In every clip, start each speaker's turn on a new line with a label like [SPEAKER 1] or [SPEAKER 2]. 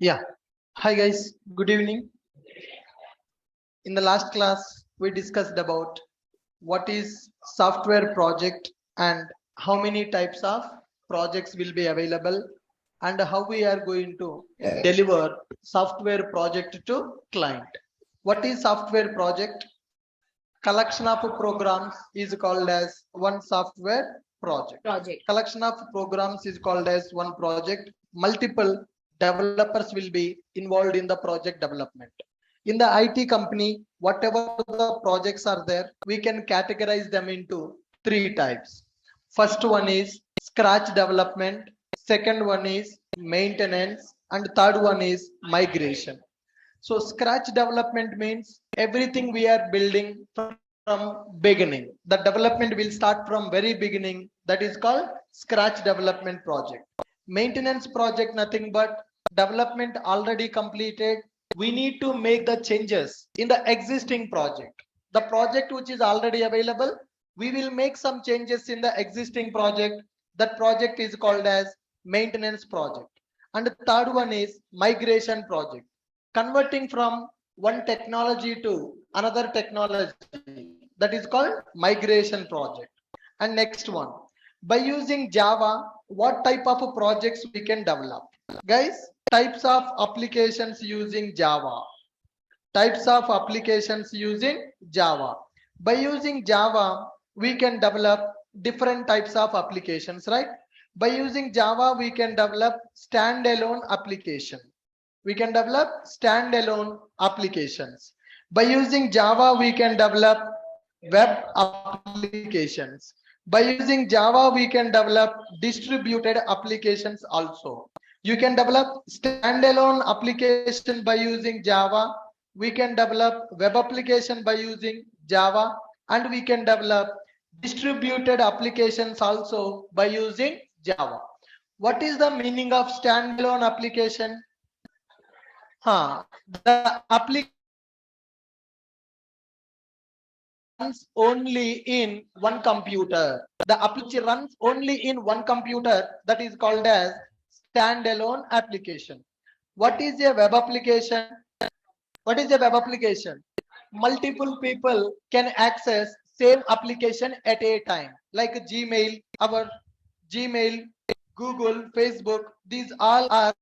[SPEAKER 1] Yeah. Hi guys. Good evening. In the last class, we discussed about what is software project and how many types of projects will be available and how we are going to deliver software project to client. What is software project? Collection of programs is called as one software project. Collection of programs is called as one project. Multiple developers will be involved in the project development. In the IT company, whatever the projects are there, we can categorize them into three types. First one is scratch development, second one is maintenance, and third one is migration. So scratch development means everything we are building from beginning. The development will start from very beginning. That is called scratch development project. Maintenance project, nothing but development already completed. We need to make the changes in the existing project. The project which is already available, we will make some changes in the existing project. That project is called as maintenance project. And the third one is migration project, converting from one technology to another technology. That is called migration project. And next one, by using Java, what type of projects we can develop? Guys, types of applications using Java. Types of applications using Java. By using Java, we can develop different types of applications, right? By using Java, we can develop standalone application. We can develop standalone applications. By using Java, we can develop web applications. By using Java, we can develop distributed applications also. You can develop standalone application by using Java. We can develop web application by using Java, and we can develop distributed applications also by using Java. What is the meaning of standalone application? The application runs only in one computer. The application runs only in one computer. That is called as standalone application. What is a web application? What is a web application? Multiple people can access same application at a time, like Gmail, our Gmail, Google, Facebook. These all are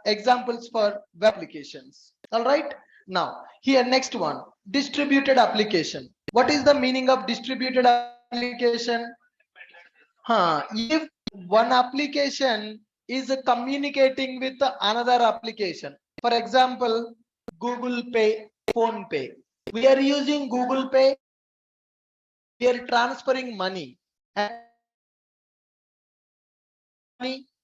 [SPEAKER 1] examples for web applications. All right. Now here next one, distributed application. What is the meaning of distributed application? If one application is communicating with another application, for example, Google Pay, Phone Pay. We are using Google Pay. We are transferring money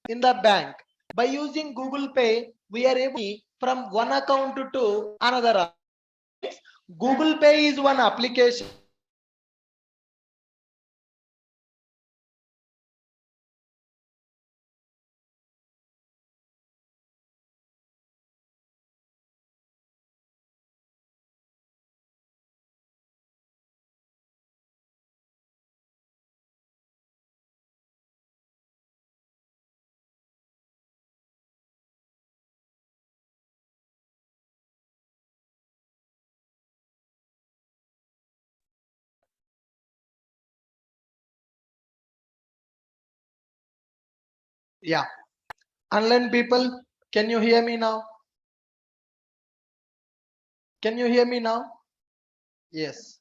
[SPEAKER 1] in the bank. By using Google Pay, we are able from one account to another. Google Pay is one application. Yeah. Online people, can you hear me now? Can you hear me now? Yes.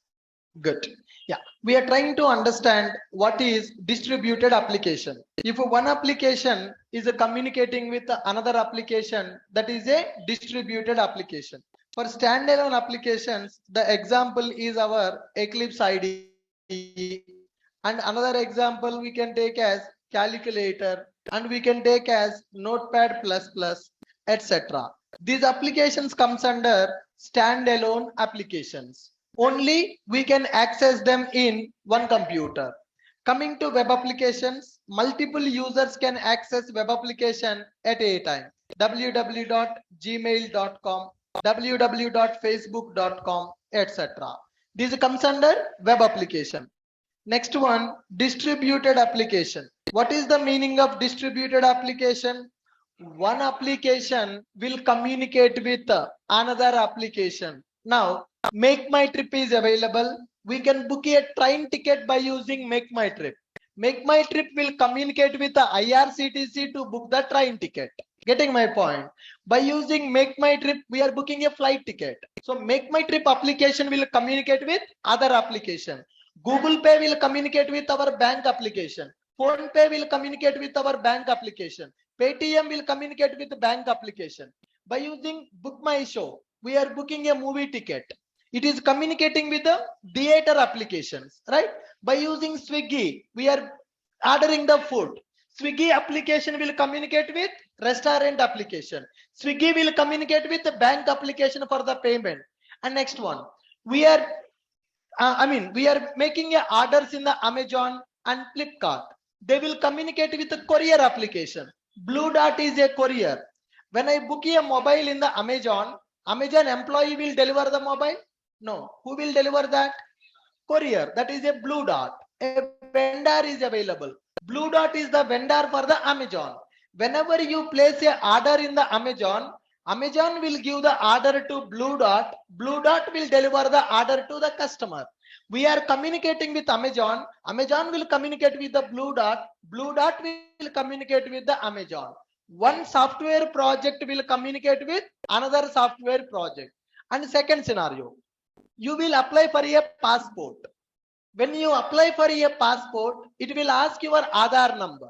[SPEAKER 1] Good. Yeah. We are trying to understand what is distributed application. If one application is communicating with another application, that is a distributed application. For standalone applications, the example is our Eclipse IDE, and another example we can take as calculator, and we can take as Notepad++, etc. These applications comes under standalone applications. Only we can access them in one computer. Coming to web applications, multiple users can access web application at a time. www.gmail.com, www.facebook.com, etc. This comes under web application. Next one, distributed application. What is the meaning of distributed application? One application will communicate with another application. Now, Make My Trip is available. We can book a train ticket by using Make My Trip. Make My Trip will communicate with the IRCTC to book the train ticket. Getting my point? By using Make My Trip, we are booking a flight ticket. So Make My Trip application will communicate with other application. Google Pay will communicate with our bank application. Phone Pay will communicate with our bank application. Paytm will communicate with the bank application. By using Book My Show, we are booking a movie ticket. It is communicating with the theater applications, right? By using Swiggy, we are ordering the food. Swiggy application will communicate with restaurant application. Swiggy will communicate with the bank application for the payment. And next one, we are we are making orders in the Amazon and Flipkart. They will communicate with the courier application. Blue Dot is a courier. When I book a mobile in the Amazon employee will deliver the mobile? No. Who will deliver that? Courier. That is a Blue Dot. A vendor is available. Blue Dot is the vendor for the Amazon. Whenever you place a order in the Amazon will give the order to Blue Dot. Blue Dot will deliver the order to the customer. We are communicating with Amazon. Amazon will communicate with the Blue Dot. Blue Dot will communicate with the Amazon. One software project will communicate with another software project. And second scenario, you will apply for a passport. When you apply for a passport, it will ask your Aadhaar number.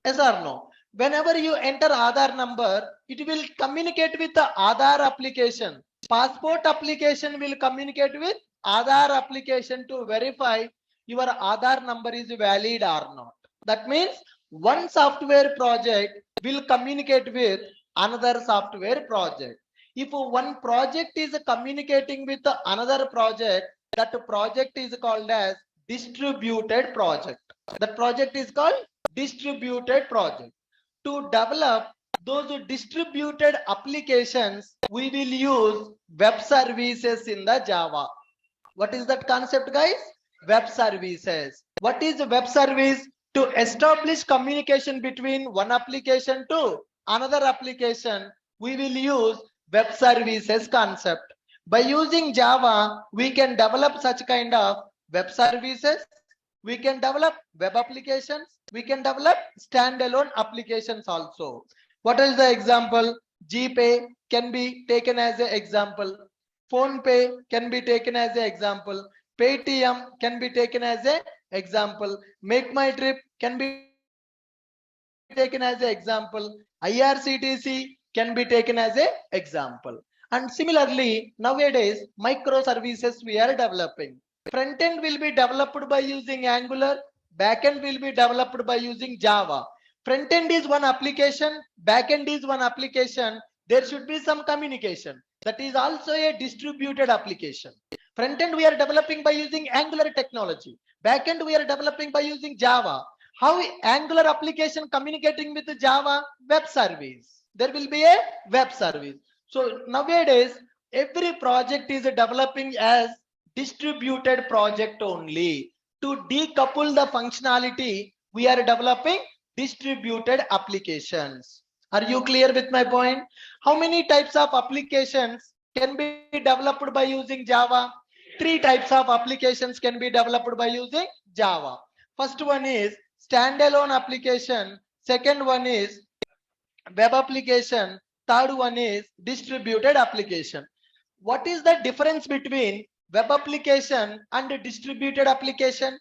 [SPEAKER 1] Yes or no? Whenever you enter Aadhaar number, it will communicate with the Aadhaar application. Passport application will communicate with Aadhaar application to verify your Aadhaar number is valid or not. That means one software project will communicate with another software project. If one project is communicating with another project, that project is called as distributed project. That project is called distributed project. To develop those distributed applications, we will use web services in the Java. What is that concept, guys? Web services. What is a web service? To establish communication between one application to another application, we will use web services concept. By using Java, we can develop such kind of web services. We can develop web applications. We can develop standalone applications also. What is the example? GPay can be taken as an example. Phone Pay can be taken as an example. Paytm can be taken as an example. Make My Trip can be taken as an example. IRCTC can be taken as an example. And similarly, nowadays, microservices we are developing. Front end will be developed by using Angular. Back end will be developed by using Java. Front end is one application. Back end is one application. There should be some communication. That is also a distributed application. Front end we are developing by using Angular technology. Back end we are developing by using Java. How Angular application communicating with the Java? Web service. There will be a web service. So nowadays, every project is developing as distributed project only. To decouple the functionality, we are developing distributed applications. Are you clear with my point? How many types of applications can be developed by using Java? 3 types of applications can be developed by using Java. First one is standalone application. Second one is web application. Third one is distributed application. What is the difference between web application and distributed application?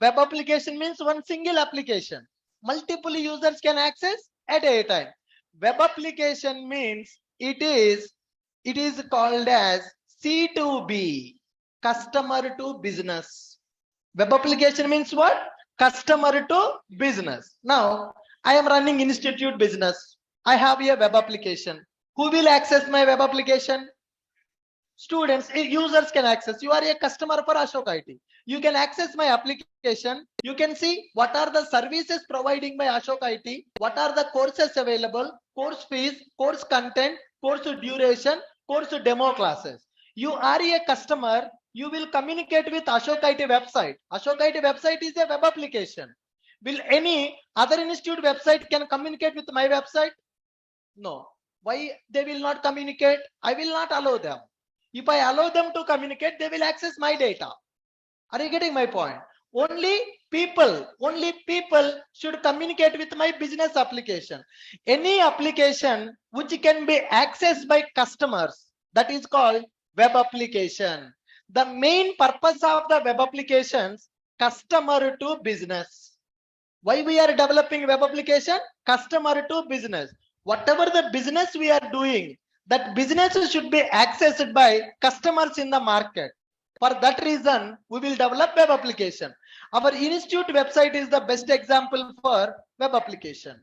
[SPEAKER 1] Web application means one single application. Multiple users can access at a time. Web application means it is called as C2B, customer to business. Web application means what? Customer to business. Now, I am running institute business. I have a web application. Who will access my web application? Students, users can access. You are a customer for Ashok IT. You can access my application. You can see what are the services providing by Ashok IT, what are the courses available, course fees, course content, course duration, course demo classes. You are a customer. you will communicate with Ashok IT website. Ashok IT website is a web application. Will any other institute website can communicate with my website? No. Why they will not communicate? I will not allow them. If I allow them to communicate, they will access my data. Are you getting my point? Only people should communicate with my business application. Any application which can be accessed by customers, that is called web application. The main purpose of the web applications, customer to business. Why we are developing web application? Customer to business. Whatever the business we are doing, that business should be accessed by customers in the market. For that reason, we will develop web application. Our institute website is the best example for web application.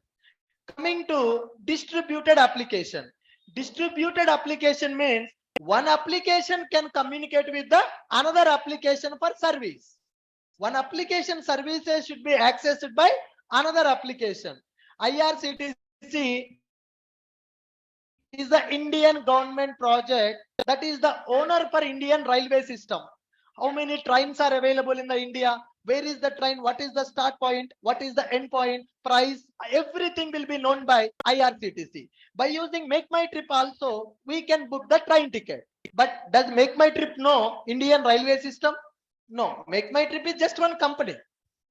[SPEAKER 1] Coming to distributed application. Distributed application means one application can communicate with the another application for service. One application services should be accessed by another application. IRCTC is the Indian government project that is the owner for Indian railway system. How many trains are available in the India? Where is the train? What is the start point? What is the end point? Price? Everything will be known by IRCTC. By using Make My Trip also, we can book the train ticket. But does Make My Trip know Indian railway system? No. Make My Trip is just one company.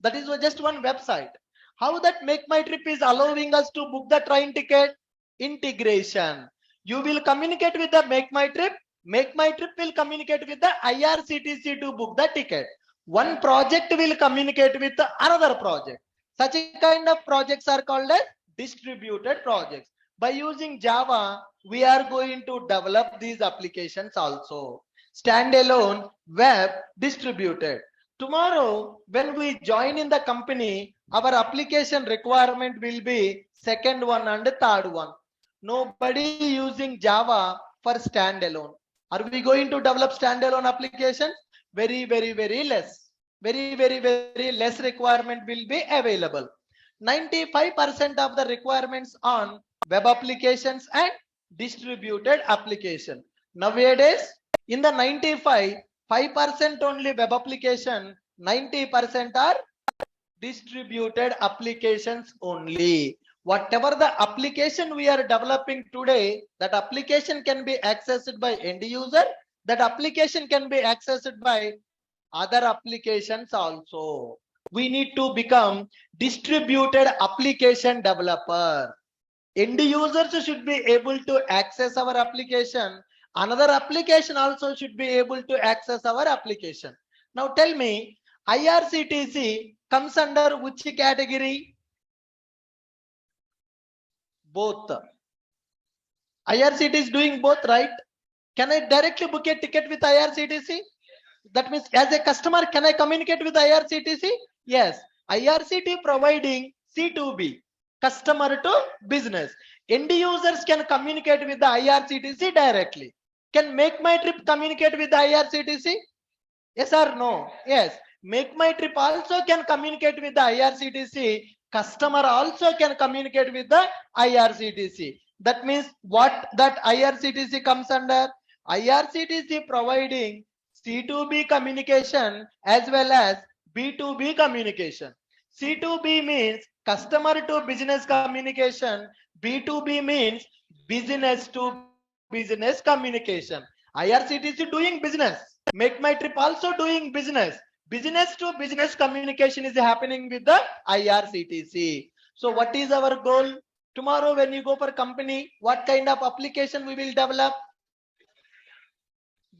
[SPEAKER 1] That is just one website. How that Make My Trip is allowing us to book the train ticket? Integration. You will communicate with the Make My Trip. Make My Trip will communicate with the IRCTC to book the ticket. One project will communicate with another project. Such a kind of projects are called as distributed projects. By using Java, we are going to develop these applications also. Standalone, web, distributed. Tomorrow, when we join in the company, our application requirement will be second one and third one. Nobody using Java for standalone. Are we going to develop standalone applications? Very less. Very less requirement will be available. 95% of the requirements on web applications and distributed application. Nowadays, in the 95, 5% only web application, 90% are distributed applications only. Whatever the application we are developing today, that application can be accessed by end user, that application can be accessed by other applications also. We need to become distributed application developer. End users should be able to access our application. Another application also should be able to access our application. Now tell me, IRCTC comes under which category? Both. IRCTC is doing both, right? Can I directly book a ticket with IRCTC? That means as a customer, can I communicate with IRCTC? Yes. IRCTC providing C2B, customer to business. End users can communicate with the IRCTC directly. Can Make My Trip communicate with the IRCTC? Yes or no? Yes. Make My Trip also can communicate with the IRCTC. Customer also can communicate with the IRCTC. That means what that IRCTC comes under? IRCTC providing C2B communication as well as B2B communication. C2B means customer to business communication. B2B means business to business communication. IRCTC doing business. Make My Trip also doing business. Business to business communication is happening with the IRCTC. So what is our goal? Tomorrow when you go for company, what kind of application we will develop?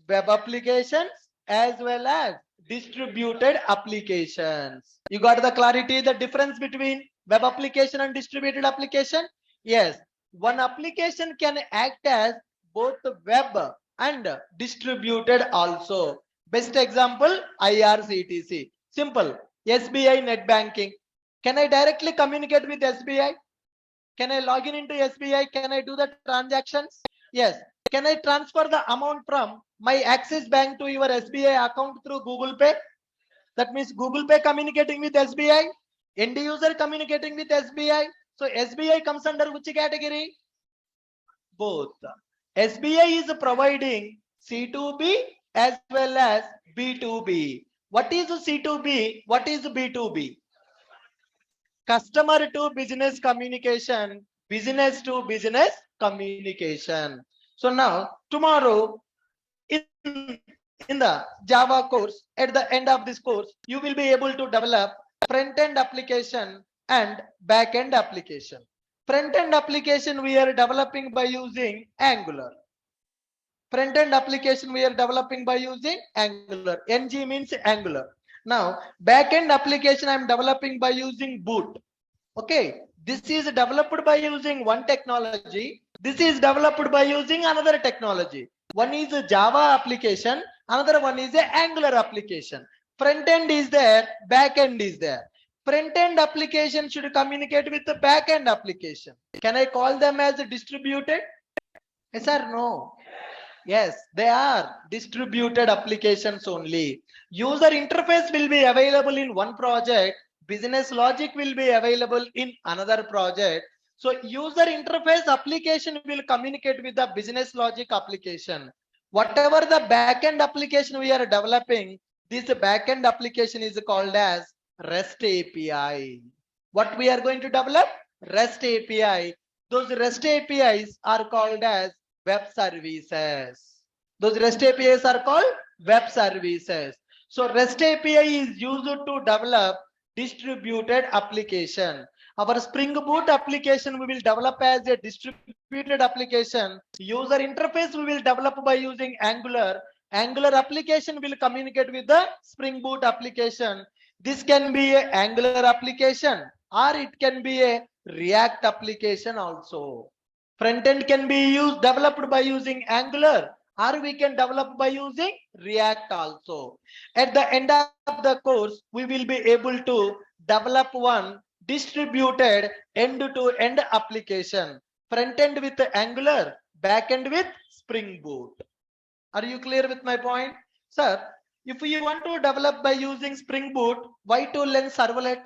[SPEAKER 1] Web applications as well as distributed applications. You got the clarity, the difference between web application and distributed application? Yes. One application can act as both web and distributed also. Best example, IRCTC. Simple. SBI net banking. Can I directly communicate with SBI? Can I log in into SBI? Can I do the transactions? Yes. Can I transfer the amount from my Axis Bank to your SBI account through Google Pay? That means Google Pay communicating with SBI, end user communicating with SBI. So SBI comes under which category? Both. SBI is providing C2B as well as B2B. What is C2B? What is B2B? Customer to business communication, business to business communication. So now tomorrow in the Java course, at the end of this course, you will be able to develop front-end application and back-end application. Front-end application we are developing by using Angular. Front-end application we are developing by using Angular. NG means Angular. Now, back-end application I am developing by using Boot. Okay, this is developed by using one technology. This is developed by using another technology. One is a Java application, another one is a Angular application. Front end is there, back end is there. Front end application should communicate with the back end application. Can I call them as distributed? Yes or no? Yes, they are distributed applications only. User interface will be available in one project. Business logic will be available in another project. So user interface application will communicate with the business logic application. Whatever the backend application we are developing, this backend application is called as REST API. What we are going to develop? REST API. Those REST APIs are called as web services. Those REST APIs are called web services. So REST API is used to develop distributed application. Our Spring Boot application we will develop as a distributed application. User interface we will develop by using Angular. Angular application will communicate with the Spring Boot application. This can be an Angular application or it can be a React application also. Front end can be developed by using Angular or we can develop by using React also. At the end of the course, we will be able to develop one distributed end-to-end application. Front end with Angular, back end with Spring Boot. Are you clear with my point? Sir, if you want to develop by using Spring Boot, why to learn servlet?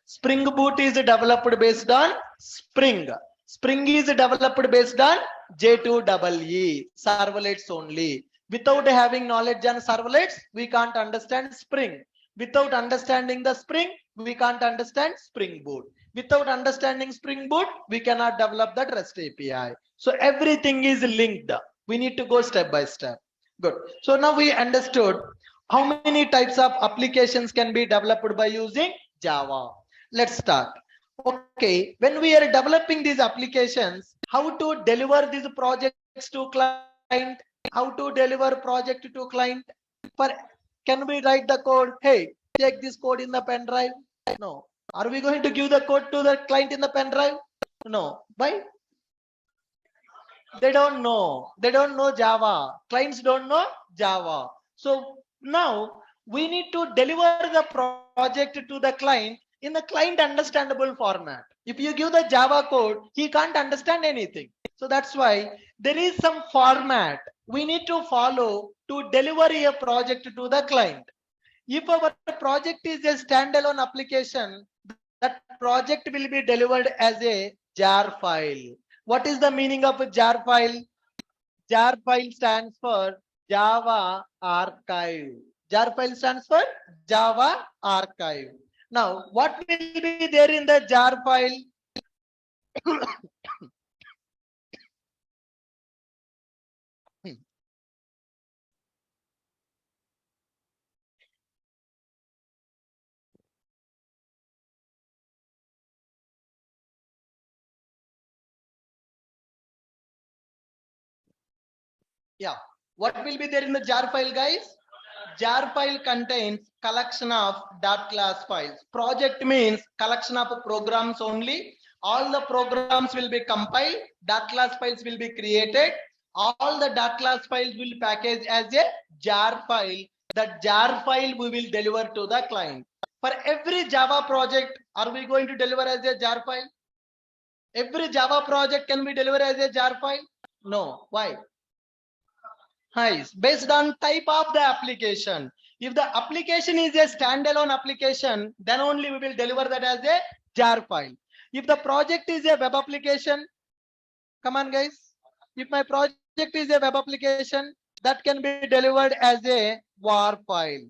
[SPEAKER 1] Spring Boot is developed based on Spring. Spring is developed based on J2EE, servlets only. Without having knowledge on servlets, we can't understand Spring. Without understanding the Spring, we can't understand Spring Boot. Without understanding Spring Boot, we cannot develop that REST API. So everything is linked. We need to go step by step. Good. So now we understood how many types of applications can be developed by using Java. Let's start. Okay, when we are developing these applications, how to deliver these projects to client, how to deliver project to client. Can we write the code? Hey, take this code in the pen drive. No. Are we going to give the code to the client in the pen drive? No. Why? They don't know. They don't know Java. Clients don't know Java. So now we need to deliver the project to the client in the client understandable format. If you give the Java code, he can't understand anything. So that's why there is some format we need to follow to deliver a project to the client. If our project is a standalone application, that project will be delivered as a jar file. What is the meaning of a jar file? Jar file stands for Java archive. Jar file stands for Java archive. Now, what will be there in the jar file? Yeah, what will be there in the jar file, guys? Jar file contains collection of .class files. Project means collection of programs only. All the programs will be compiled. .class files will be created. All the .class files will package as a jar file. That jar file we will deliver to the client. For every Java project, are we going to deliver as a jar file? Every Java project can be delivered as a jar file? No. Why? Nice. Based on type of the application. If the application is a standalone application, then only we will deliver that as a jar file. If the project is a web application, come on guys. If my project is a web application, that can be delivered as a WAR file.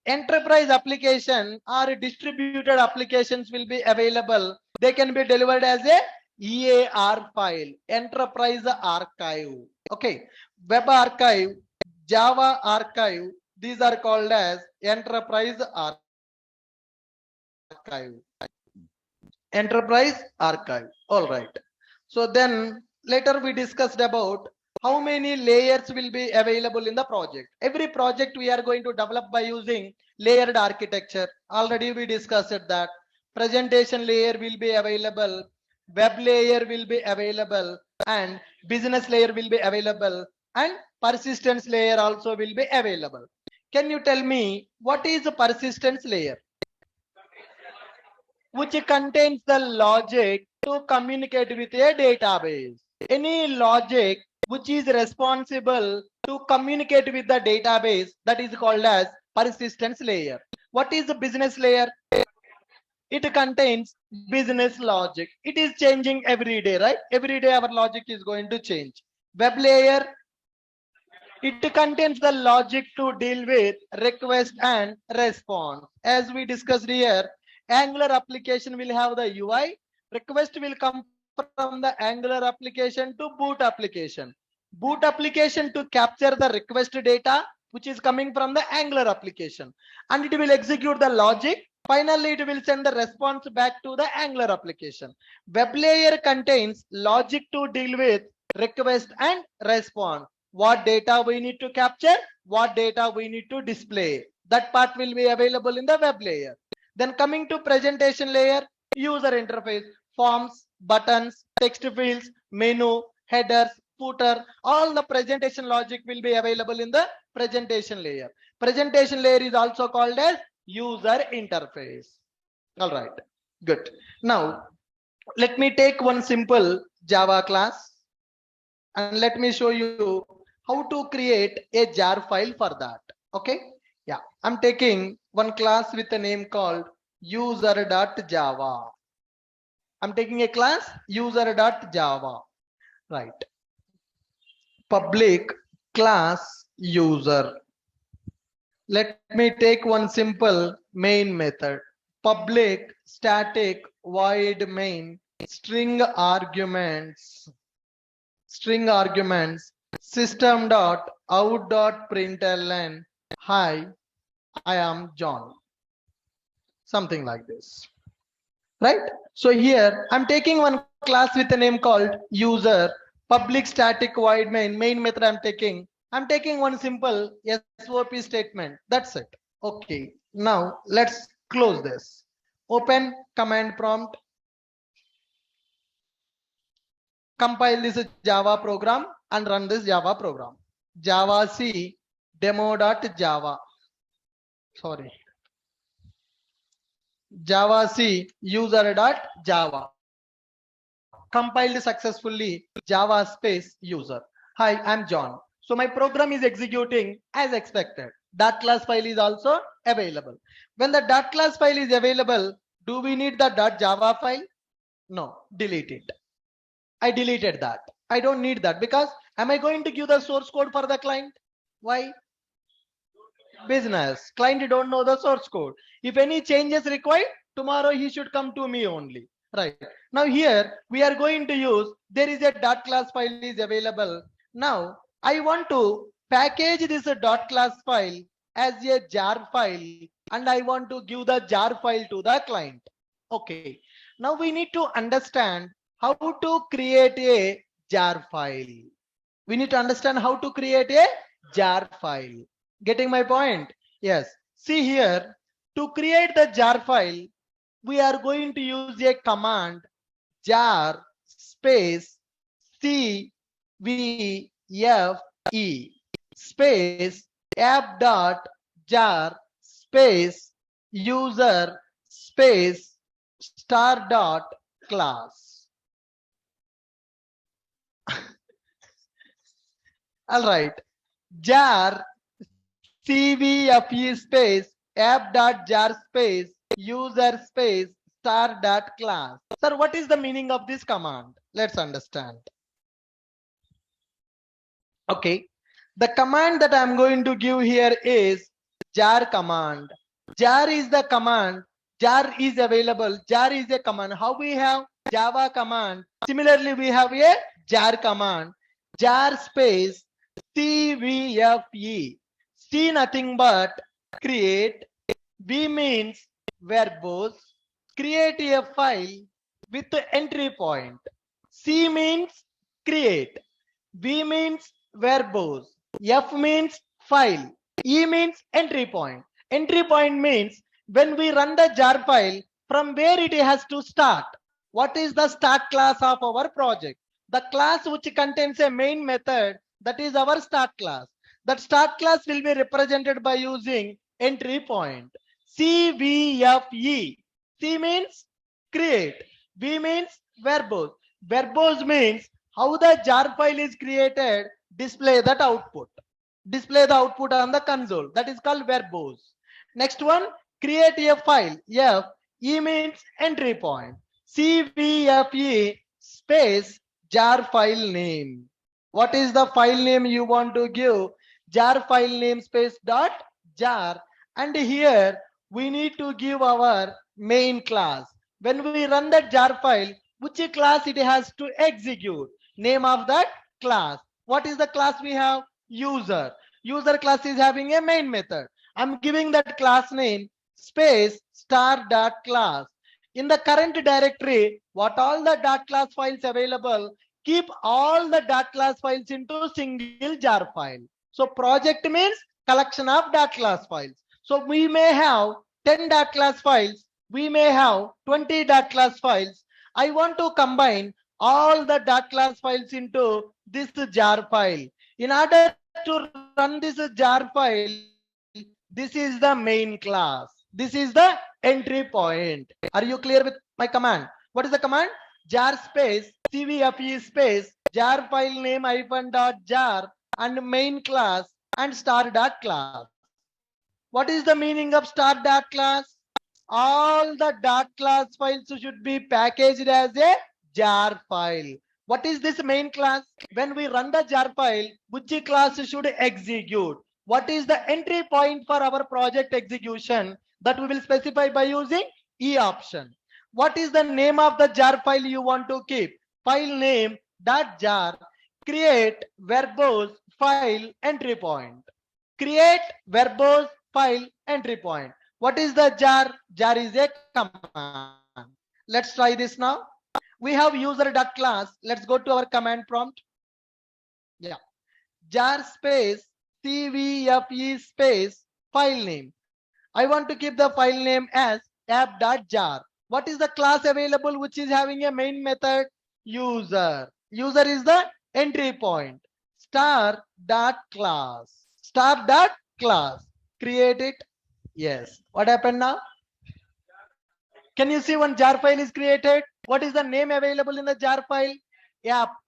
[SPEAKER 1] Enterprise application or distributed applications will be available. They can be delivered as a EAR file, enterprise archive. Okay, web archive, Java archive, these are called as enterprise archive. Enterprise archive. All right. So then later we discussed about how many layers will be available in the project. Every project we are going to develop by using layered architecture. Already we discussed that. Presentation layer will be available, web layer will be available, and business layer will be available, and persistence layer also will be available. Can you tell me what is a persistence layer? Which contains the logic to communicate with a database. Any logic which is responsible to communicate with the database, that is called as persistence layer. What is the business layer? It contains business logic. It is changing every day, right? Every day our logic is going to change. Web layer, it contains the logic to deal with request and response. As we discussed here, Angular application will have the UI. Request will come from the Angular application to boot application. Boot application to capture the request data, which is coming from the Angular application. And it will execute the logic. Finally, it will send the response back to the Angular application. Web layer contains logic to deal with request and response. What data we need to capture, what data we need to display. That part will be available in the web layer. Then coming to presentation layer, user interface, forms, buttons, text fields, menu, headers, footer, all the presentation logic will be available in the presentation layer. Presentation layer is also called as user interface. All right, good. Now, let me take one simple Java class and let me show you how to create a jar file for that. Okay, yeah, I'm taking one class with a name called user.java. I'm taking a class user.java, right? Public class user. Let me take one simple main method. Public static void main string arguments system.out.println hi, I am John. Something like this, right? So here I'm taking one class with a name called user, public static void main method I'm taking one simple SOP statement. That's it. Okay, now let's close this. Open command prompt, compile this Java program and run this Java program. Java C demo.java. Sorry. Java C user.java. Compiled successfully. Java space user. Hi, I'm John. So my program is executing as expected. Dot class file is also available. When the dot class file is available, do we need the .java file? No, delete it. I deleted that. I don't need that because am I going to give the source code for the client? Why? Business. Client don't know the source code. If any changes required, tomorrow he should come to me only. Right. Now here we are going to use, there is a dot class file is available. Now I want to package this dot class file as a jar file and I want to give the jar file to the client. Okay. Now we need to understand how to create a jar file. We need to understand how to create a jar file. Getting my point? Yes. See here, to create the jar file, we are going to use a command jar space CVFE space app.jar space user space star dot class. All right, jar CVFE space app.jar space user space star dot class. Sir, what is the meaning of this command? Let's understand. Okay, the command that I'm going to give here is jar command. Jar is the command. Jar is available. Jar is a command. How we have Java command? Similarly, we have a jar command. Jar space CVFE. C nothing but create. V means verbose. Create a file with entry point. C means create. V means verbose. F means file. E means entry point. Entry point means when we run the jar file, from where it has to start. What is the start class of our project? The class which contains a main method, that is our start class. That start class will be represented by using entry point. CVFE. C means create. V means verbose. Verbose means how the jar file is created, display that output. Display the output on the console. That is called verbose. Next one, create a file. F, E means entry point. CVFE space jar file name. What is the file name you want to give? Jar file name space dot jar. And here we need to give our main class. When we run that jar file, which class it has to execute? Name of that class. What is the class we have? User. User class is having a main method. I'm giving that class name space star dot class. In the current directory, what all the dot class files available, keep all the dot class files into single jar file. So project means collection of dot class files. So we may have 10 dot class files. We may have 20 dot class files. I want to combine all the dot class files into this jar file. In order to run this jar file, this is the main class. This is the entry point. Are you clear with my command? What is the command? Jar space CVFE space jar file name hyphen dot jar and main class and star dot class. What is the meaning of star dot class? All the dot class files should be packaged as a jar file. What is this main class? When we run the jar file, which class should execute? What is the entry point for our project execution? That we will specify by using E option. What is the name of the jar file you want to keep? File name dot jar create verbose file entry point. Create verbose file entry point. What is the jar? Jar is a command. Let's try this now. We have user.class. Let's go to our command prompt. Yeah. Jar space CVFE space file name. I want to keep the file name as app.jar. What is the class available which is having a main method? User. User is the entry point. Star dot class. Star dot class. Create it. Yes. What happened now? Can you see one jar file is created? What is the name available in the jar file?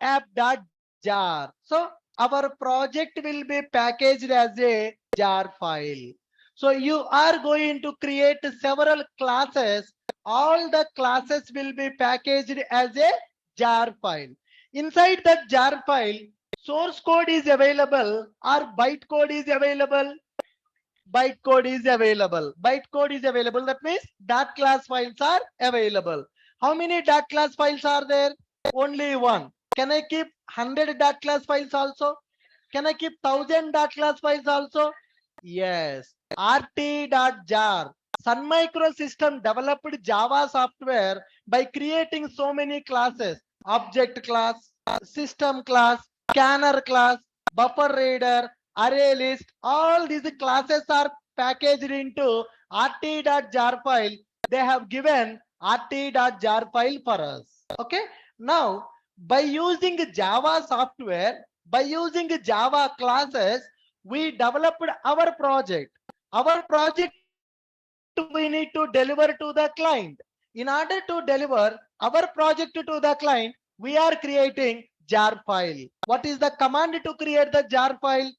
[SPEAKER 1] App.jar. So our project will be packaged as a jar file. So you are going to create several classes. All the classes will be packaged as a jar file. Inside that jar file, source code is available or bytecode is available. Bytecode is available. Bytecode is available. That means dot class files are available. How many dot class files are there? Only one. Can I keep 100 dot class files also? Can I keep 1000 dot class files also? Yes. RT.jar. Sun Microsystem developed Java software by creating so many classes. Object class, system class, scanner class, buffer reader, array list. All these classes are packaged into RT.jar file. They have given RT.jar file for us. Okay. Now, by using Java software, by using Java classes, we developed our project. Our project we need to deliver to the client. In order to deliver our project to the client, we are creating jar file. What is the command to create the jar file?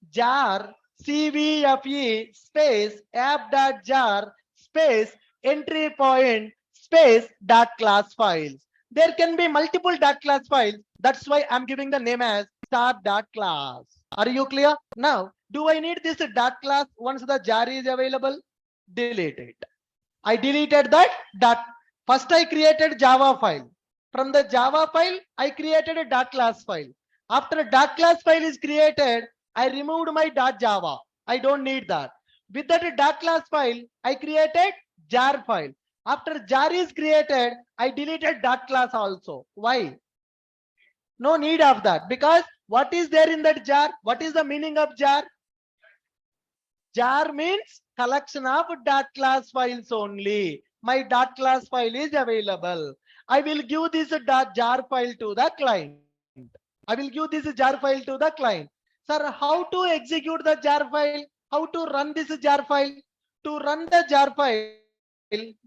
[SPEAKER 1] Jar cvfe space app.jar space entry point space dot class files. There can be multiple dot class files. That's why I'm giving the name as star dot class. Are you clear? Now, do I need this dot class once the jar is available? Delete it. I deleted that dot. First I created Java file. From the Java file, I created a dot class file. After dot class file is created, I removed my dot Java. I don't need that. With that dot class file, I created jar file. After jar is created, I deleted dot class also. Why? No need of that, because what is there in that jar? What is the meaning of jar? Jar means collection of dot class files only. My dot class file is available. I will give this dot jar file to the client. I will give this jar file to the client. Sir, how to execute the jar file? How to run this jar file? To run the jar file,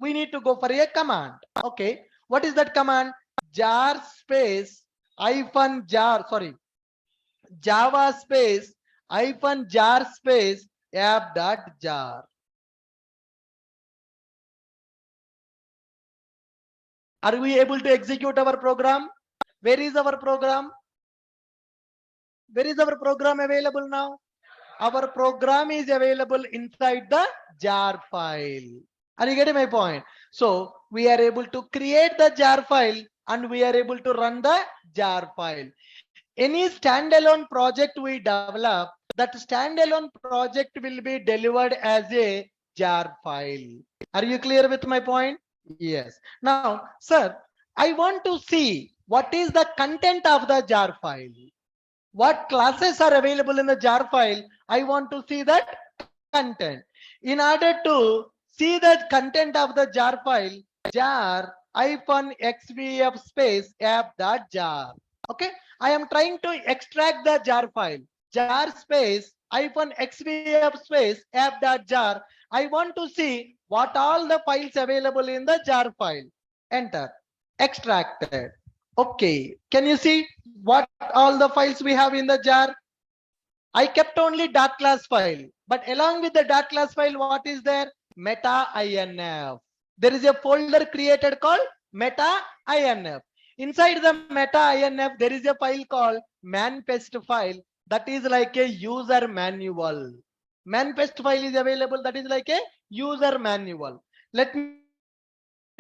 [SPEAKER 1] we need to go for a command. Okay, what is that command? Jar space hyphen jar, sorry, Java space hyphen jar space app.jar. Are we able to execute our program? Where is our program? Where is our program available now? Our program is available inside the jar file. Are you getting my point? So we are able to create the jar file and we are able to run the jar file. Any standalone project we develop, that standalone project will be delivered as a jar file. Are you clear with my point? Yes. Now, sir, I want to see what is the content of the jar file. What classes are available in the jar file? I want to see that content. In order to see the content of the jar file, jar hyphen xvf space app.jar. Okay, I am trying to extract the jar file. Jar space hyphen xvf space app.jar. I want to see what all the files available in the jar file. Enter. Extracted. Okay, can you see what all the files we have in the jar? I kept only dot class file, but along with the dot class file, what is there? Meta inf. There is a folder created called meta inf. Inside the meta inf, there is a file called manifest file that is like a user manual. Manifest file is available, that is like a user manual. Let me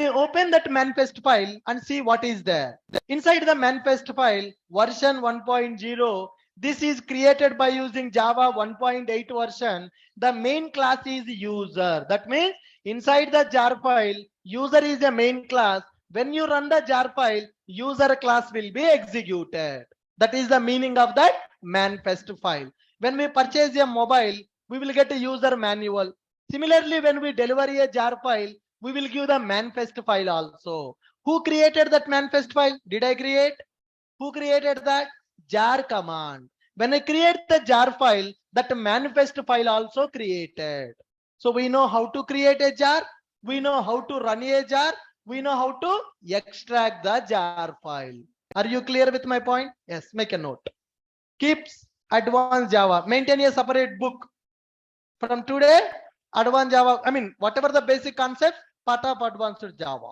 [SPEAKER 1] open that manifest file and see what is there. Inside the manifest file, version 1.0, this is created by using Java 1.8 version. The main class is user. That means inside the jar file, user is a main class. When you run the jar file, user class will be executed. That is the meaning of that manifest file. When we purchase a mobile, we will get a user manual. Similarly, when we deliver a jar file, we will give the manifest file also. Who created that manifest file? Did I create? Who created that? Jar command. When I create the jar file, that manifest file also created. So we know how to create a jar. We know how to run a jar. We know how to extract the jar file. Are you clear with my point? Yes, make a note. Keeps advanced Java. Maintain a separate book. From today, advanced Java, I mean, whatever the basic concept, part of advanced Java.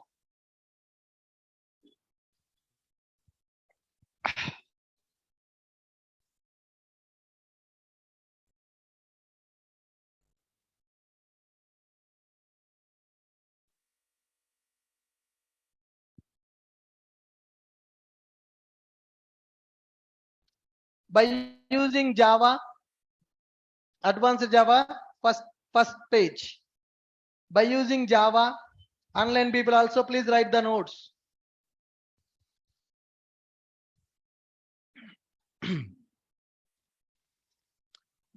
[SPEAKER 1] By using Java, advanced Java, first page. By using Java, online people also please write the notes.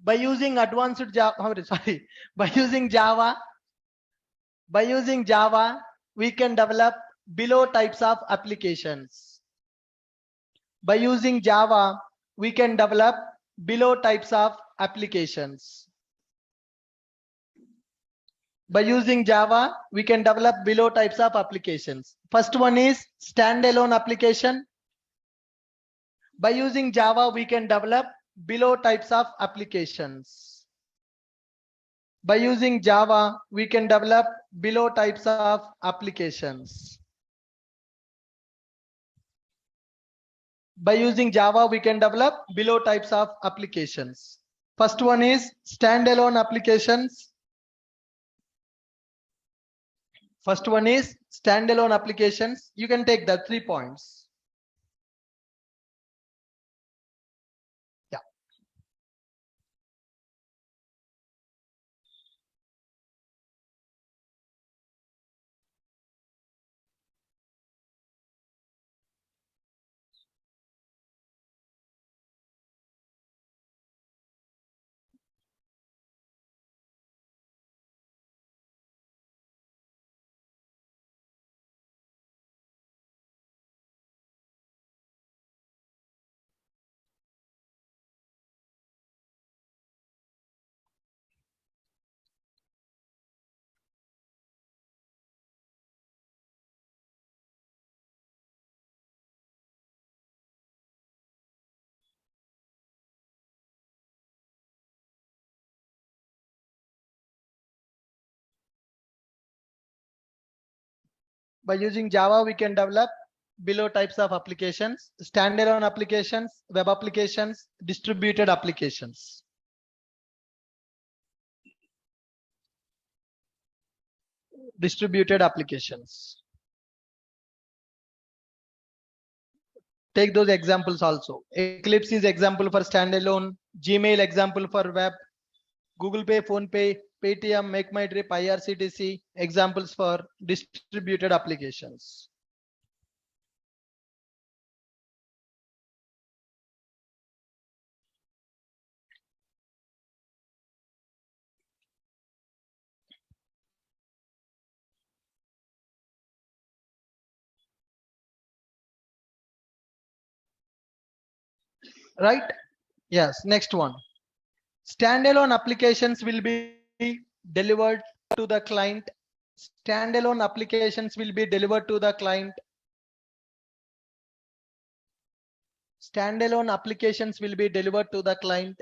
[SPEAKER 1] By using advanced Java, sorry, by using Java, we can develop below types of applications. By using Java, we can develop below types of applications. By using Java, we can develop below types of applications. First one is standalone application. By using Java, we can develop below types of applications. By using Java, we can develop below types of applications. By using Java, we can develop below types of applications. First one is standalone applications. First one is standalone applications. You can take the 3 points. Yeah. By using Java, we can develop below types of applications: standalone applications, web applications, distributed applications. Distributed applications. Take those examples also. Eclipse is example for standalone, Gmail example for web, Google Pay, Phone Pay, Paytm, Make My Trip, IRCTC examples for distributed applications. Right? Yes. Next one. Standalone applications will be delivered to the client. Standalone applications will be delivered to the client. Standalone applications will be delivered to the client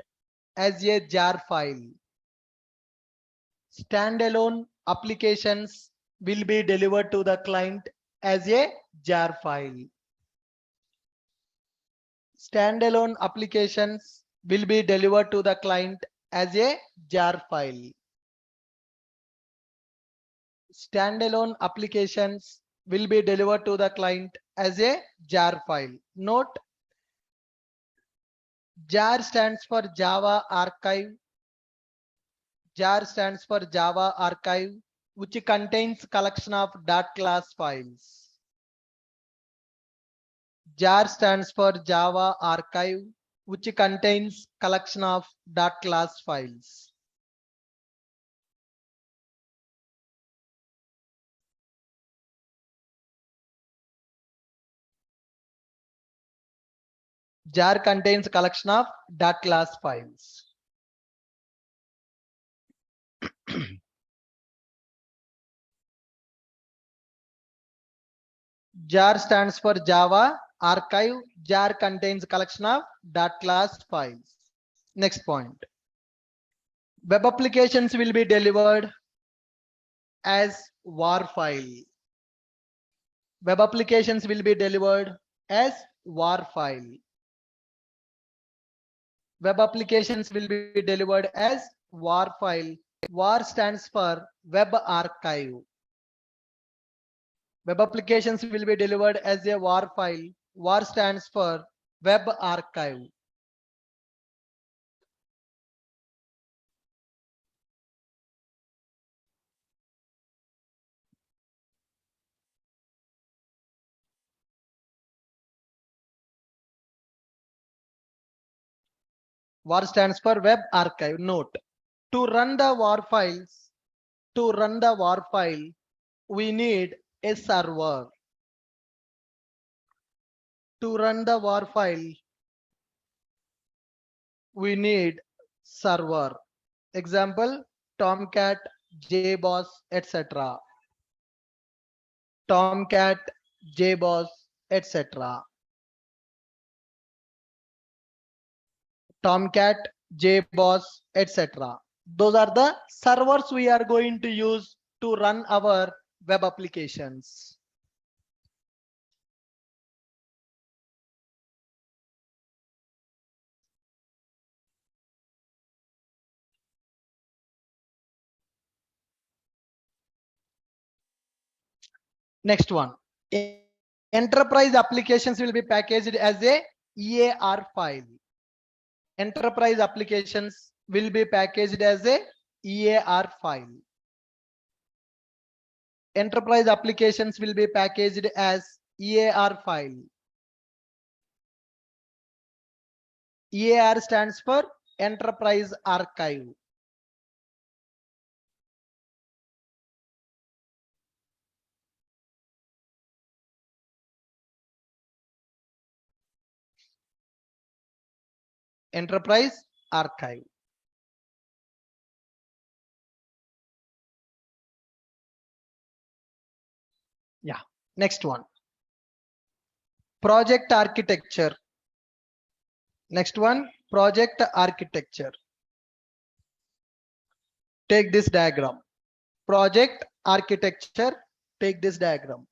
[SPEAKER 1] as a jar file. Standalone applications will be delivered to the client as a jar file. Standalone applications will be delivered to the client as a jar file. Standalone applications will be delivered to the client as a jar file. Note, jar stands for Java archive. Jar stands for Java archive, which contains collection of .class files. Jar stands for Java archive, which contains collection of .class files. Jar contains collection of .class files. Jar stands for Java archive. Jar contains collection of .class files. Next point. Web applications will be delivered as war file. Web applications will be delivered as war file. Web applications will be delivered as war file. WAR stands for Web Archive. Web applications will be delivered as a WAR file. WAR stands for Web Archive. WAR stands for Web Archive. Note, to run the WAR files, we need a server. To run the WAR file, we need server. Example, Tomcat, JBoss, etc. Tomcat, JBoss, etc. Tomcat, JBoss, etc. Those are the servers we are going to use to run our web applications. Next one. Enterprise applications will be packaged as a EAR file. Enterprise applications will be packaged as a EAR file. Enterprise applications will be packaged as EAR file. EAR stands for Enterprise Archive. Enterprise Archive. Yeah. Next one. Project architecture. Next one, project architecture. Take this diagram. Project architecture. Take this diagram.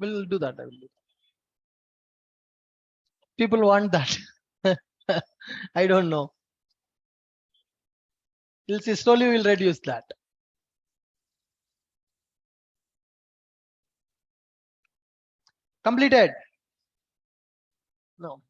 [SPEAKER 1] We'll do that. I will do that. People want that. I don't know. We'll see. Slowly we'll reduce that. Completed. No.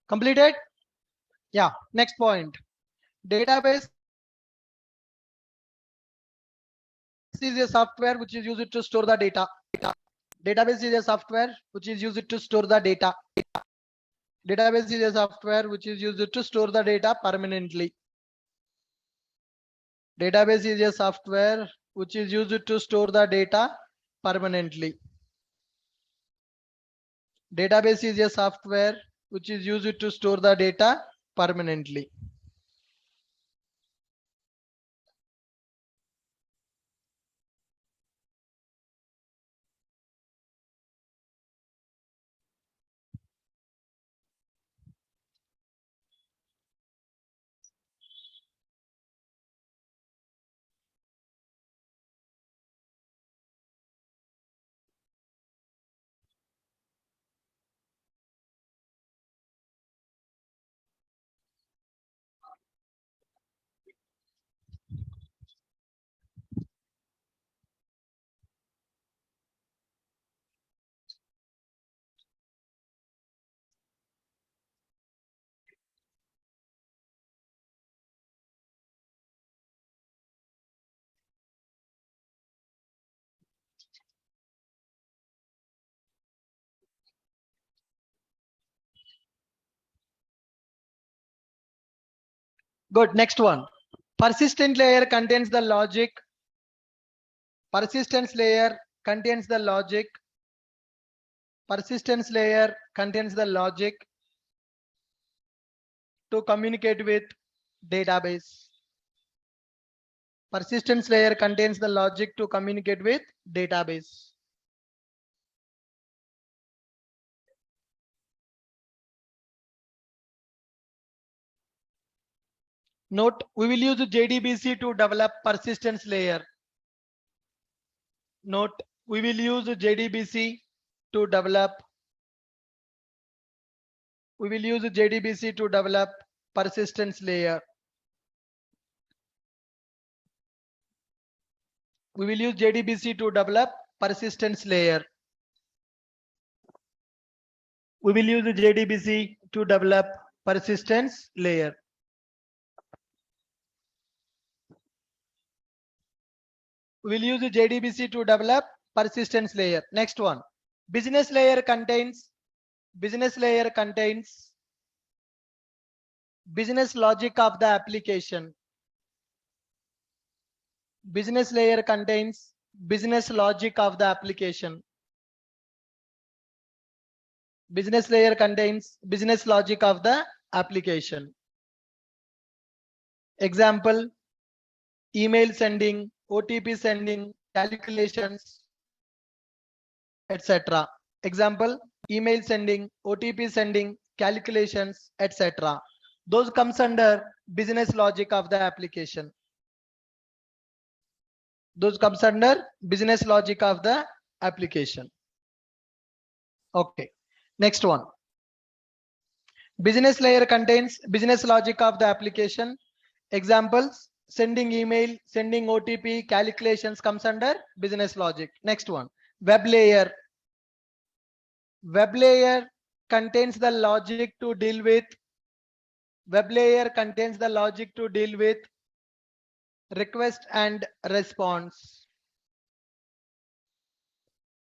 [SPEAKER 1] Completed. Yeah. Next point. Database is a software which is used to store the data. Database is a software which is used to store the data. Database is a software which is used to store the data permanently. Database is a software which is used to store the data permanently. Database is a software which is used to store the data permanently. Good. Next one. Persistent layer contains the logic. Persistence layer contains the logic. Persistence layer contains the logic to communicate with database. Persistence layer contains the logic to communicate with database. Note, we will use JDBC to develop persistence layer. Note, we will use JDBC to develop. We will use JDBC to develop persistence layer. We will use JDBC to develop persistence layer. We will use JDBC to develop persistence layer. We will use JDBC to develop persistence layer. Next one. Business layer contains business logic of the application. Business layer contains business logic of the application. Business layer contains business logic of the application. Example, email sending, OTP sending, calculations, etc. Example, email sending, OTP sending, calculations, etc. Those comes under business logic of the application. Those comes under business logic of the application. Okay. Next one. Business layer contains business logic of the application. Examples, sending email, sending OTP, calculations comes under business logic. Next one. Web layer. Web layer contains the logic to deal with. Web layer contains the logic to deal with request and response.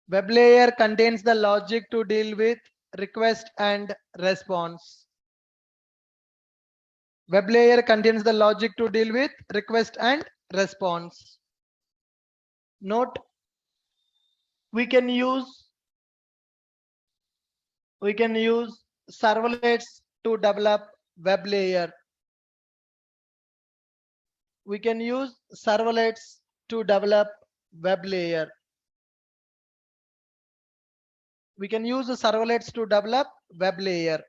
[SPEAKER 1] Web layer contains the logic to deal with request and response. Web layer contains the logic to deal with request and response. Note, we can use servlets to develop web layer. We can use servlets to develop web layer. We can use servlets to develop web layer.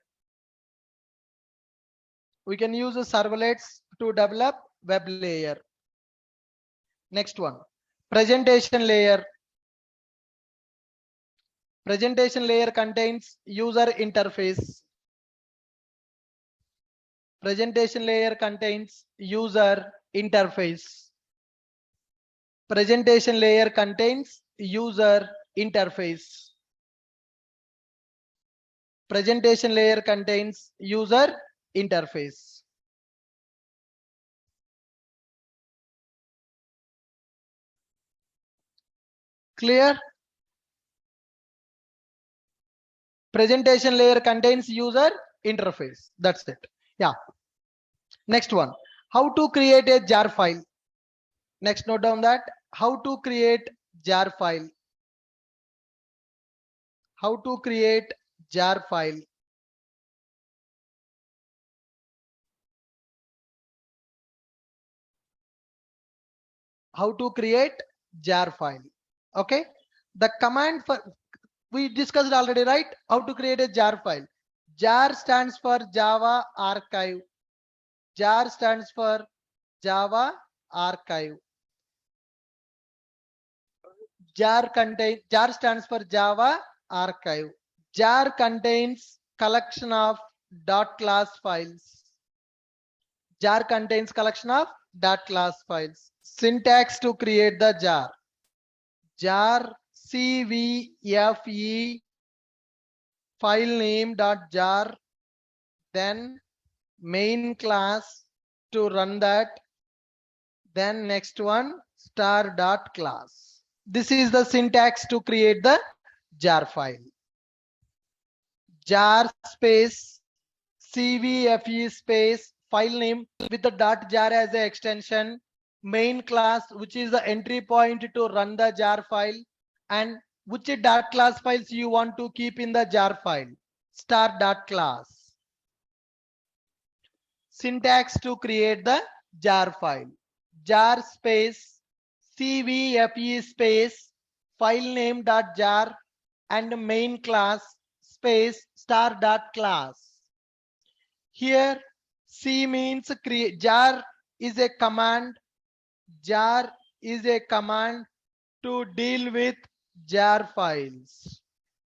[SPEAKER 1] We can use servlets to develop web layer. Next one. Presentation layer. Presentation layer contains user interface. Presentation layer contains user interface. Presentation layer contains user interface. Presentation layer contains user interface. Clear? Presentation layer contains user interface. That's it. Yeah. Next one. How to create a jar file. Next, note down that how to create jar file. How to create jar file. How to create jar file. Okay, the command for we discussed already, right? How to create a jar file. Jar stands for Java archive. Jar stands for Java archive. Jar stands for Java archive. Jar contains collection of dot class files. Jar contains collection of dot class files. Syntax to create the jar. Jar cvfe file name dot jar, then main class to run that, then next one star dot class. This is the syntax to create the jar file. Jar space cvfe space file name with the dot jar as an extension, main class which is the entry point to run the jar file, and which dot class files you want to keep in the jar file, star dot class. Syntax to create the jar file. Jar space cvfe space file name dot jar and main class space star dot class. Here C means create. Jar is a command. Jar is a command to deal with jar files.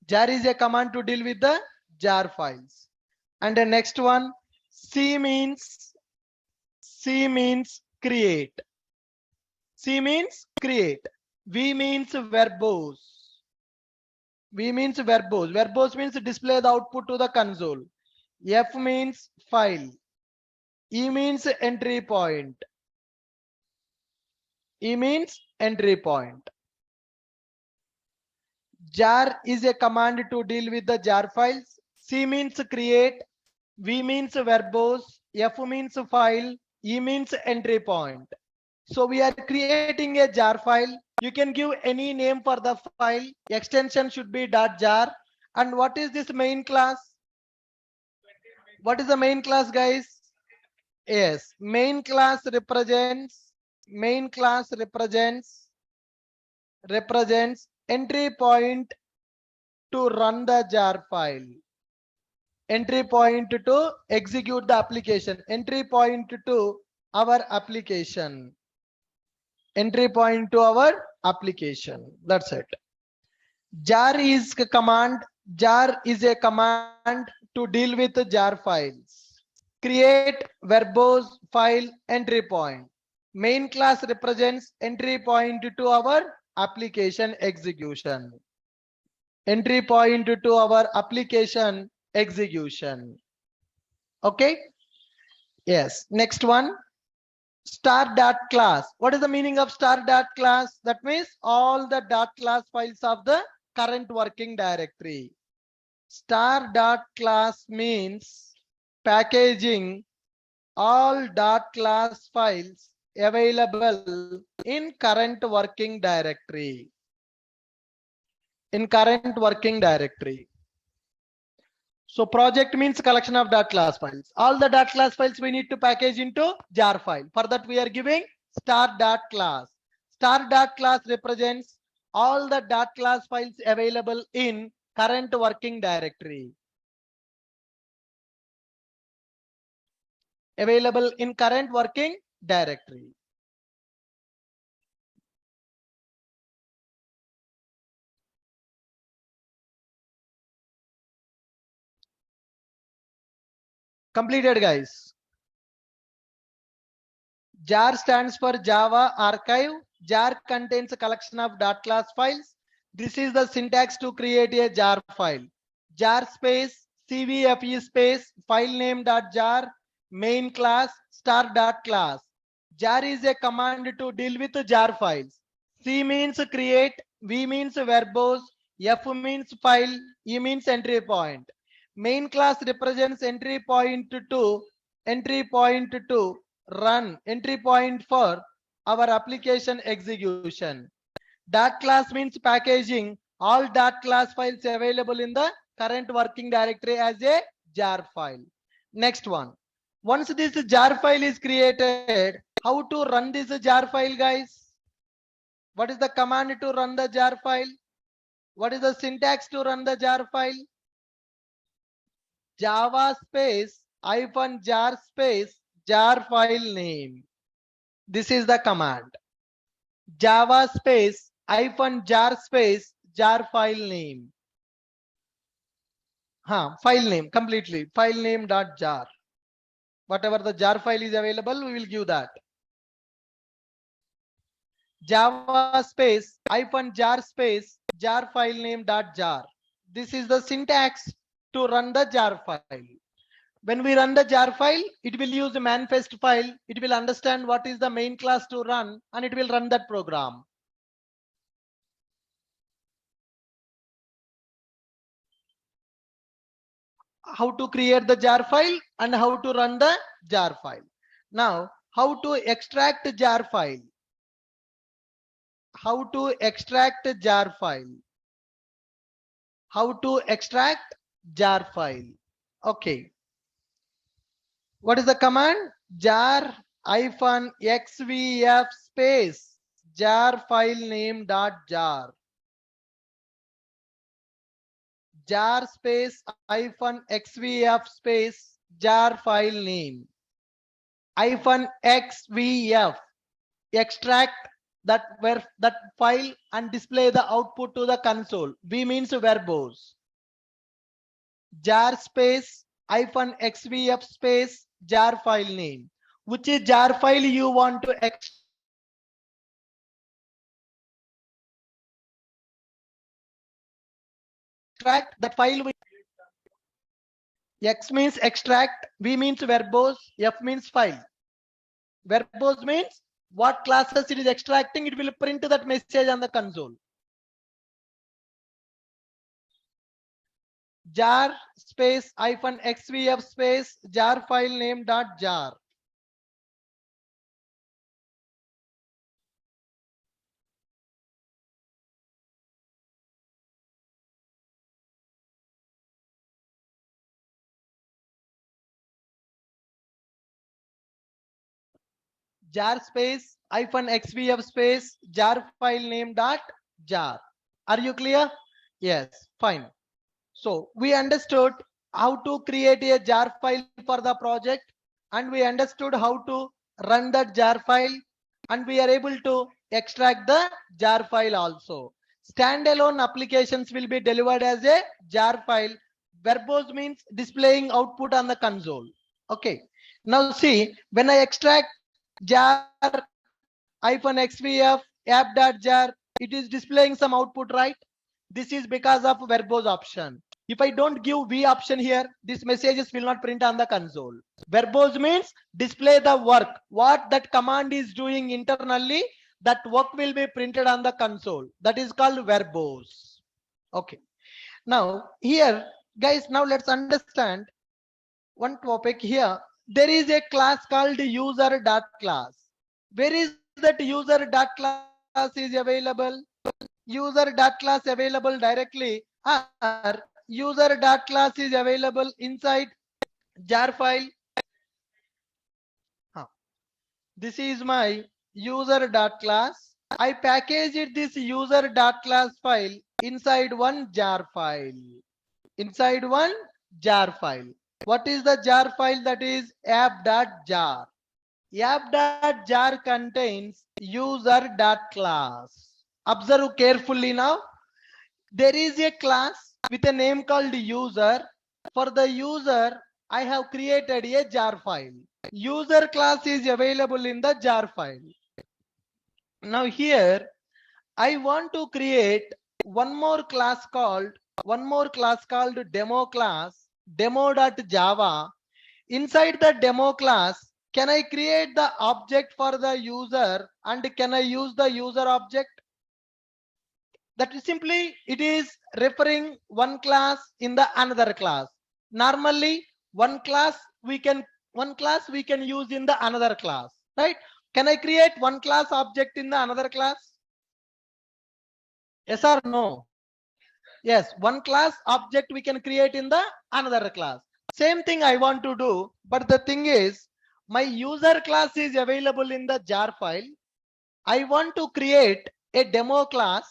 [SPEAKER 1] Jar is a command to deal with the jar files. And the next one, C means create. C means create. V means verbose. V means verbose. Verbose means display the output to the console. F means file. E means entry point. E means entry point. Jar is a command to deal with the jar files. C means create. V means verbose. F means file. E means entry point. So we are creating a jar file. You can give any name for the file. Extension should be .jar. And what is this main class? What is the main class, guys? Yes, main class represents entry point to run the jar file, entry point to execute the application, entry point to our application, entry point to our application. That's it. Jar is a command. Jar is a command to deal with jar files. Create verbose file entry point. Main class represents entry point to our application execution. Entry point to our application execution. Okay. Yes. Next one. Star dot class. What is the meaning of star dot class? That means all the dot class files of the current working directory. Star dot class means packaging all dot class files available in current working directory. In current working directory. So project means collection of dot class files. All the dot class files we need to package into jar file. For that we are giving star dot class. Star dot class represents all the dot class files available in current working directory. Available in current working directory. Completed, guys. Jar stands for Java archive. Jar contains a collection of dot class files. This is the syntax to create a jar file. Jar space cvfe space file name dot jar main class star dot class. Jar is a command to deal with jar files. C means create, V means verbose, F means file, E means entry point. Main class represents entry point to run, entry point for our application execution. Dot class means packaging all dot class files available in the current working directory as a jar file. Next one. Once this jar file is created, how to run this jar file, guys? What is the command to run the jar file? What is the syntax to run the jar file? Java space hyphen jar space jar file name. This is the command. Java space hyphen jar space jar file name. File name completely. File name dot jar. Whatever the jar file is available, we will give that. Java space hyphen jar space jar file name dot jar. This is the syntax to run the jar file. When we run the jar file, it will use the manifest file. It will understand what is the main class to run, and it will run that program. How to create the jar file and how to run the jar file. Now, how to extract jar file? How to extract jar file? How to extract jar file? Okay. What is the command? Jar hyphen xvf space jar file name dot jar. Jar space hyphen xvf space jar file name hyphen xvf. Extract that file and display the output to the console. V means verbose. Jar space hyphen xvf space jar file name. Which is jar file you want to extract? That file. X means extract, V means verbose, F means file. Verbose means what classes it is extracting, it will print that message on the console. Jar space hyphen xvf space jar file name dot jar. Jar space hyphen xvf space jar file name dot jar. Are you clear? Yes, fine. So we understood how to create a jar file for the project, and we understood how to run that jar file, and we are able to extract the jar file also. Standalone applications will be delivered as a jar file. Verbose means displaying output on the console. Okay. Now see, when I extract jar hyphen xvf app.jar, it is displaying some output, right? This is because of verbose option. If I don't give V option here, these messages will not print on the console. Verbose means display the work. What that command is doing internally, that work will be printed on the console. That is called verbose. Okay. Now here, guys, now let's understand one topic here. There is a class called user.class. Where is that user.class is available? User.class available directly, or user.class is available inside jar file. This is my user.class. I packaged this user.class file inside one jar file. Inside one jar file. What is the jar file? That is app.jar. App.jar contains user.class. Observe carefully now. There is a class with a name called user. For the user, I have created a jar file. User class is available in the jar file. Now here, I want to create one more class called demo class, demo.java. Inside the demo class, can I create the object for the user, and can I use the user object? That is simply, it is referring one class in the another class. Normally one class we can use in the another class, right? Can I create one class object in the another class? Yes or no? Yes, one class object we can create in the another class. Same thing I want to do, but the thing is, my user class is available in the jar file. I want to create a demo class.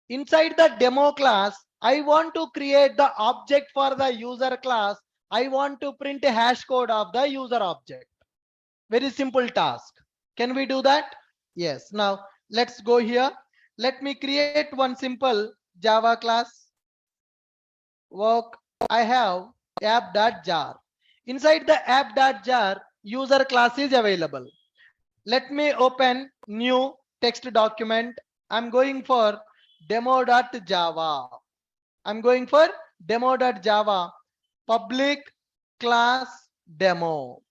[SPEAKER 1] Inside the demo class, I want to create the object for the user class. I want to print a hash code of the user object. Very simple task. Can we do that? Yes. Now let's go here. Let me create one simple Java class. Work. I have app.jar. Inside the app.jar, user class is available. Let me open new text document. I'm going for demo.java. I'm going for demo.java. Public class demo.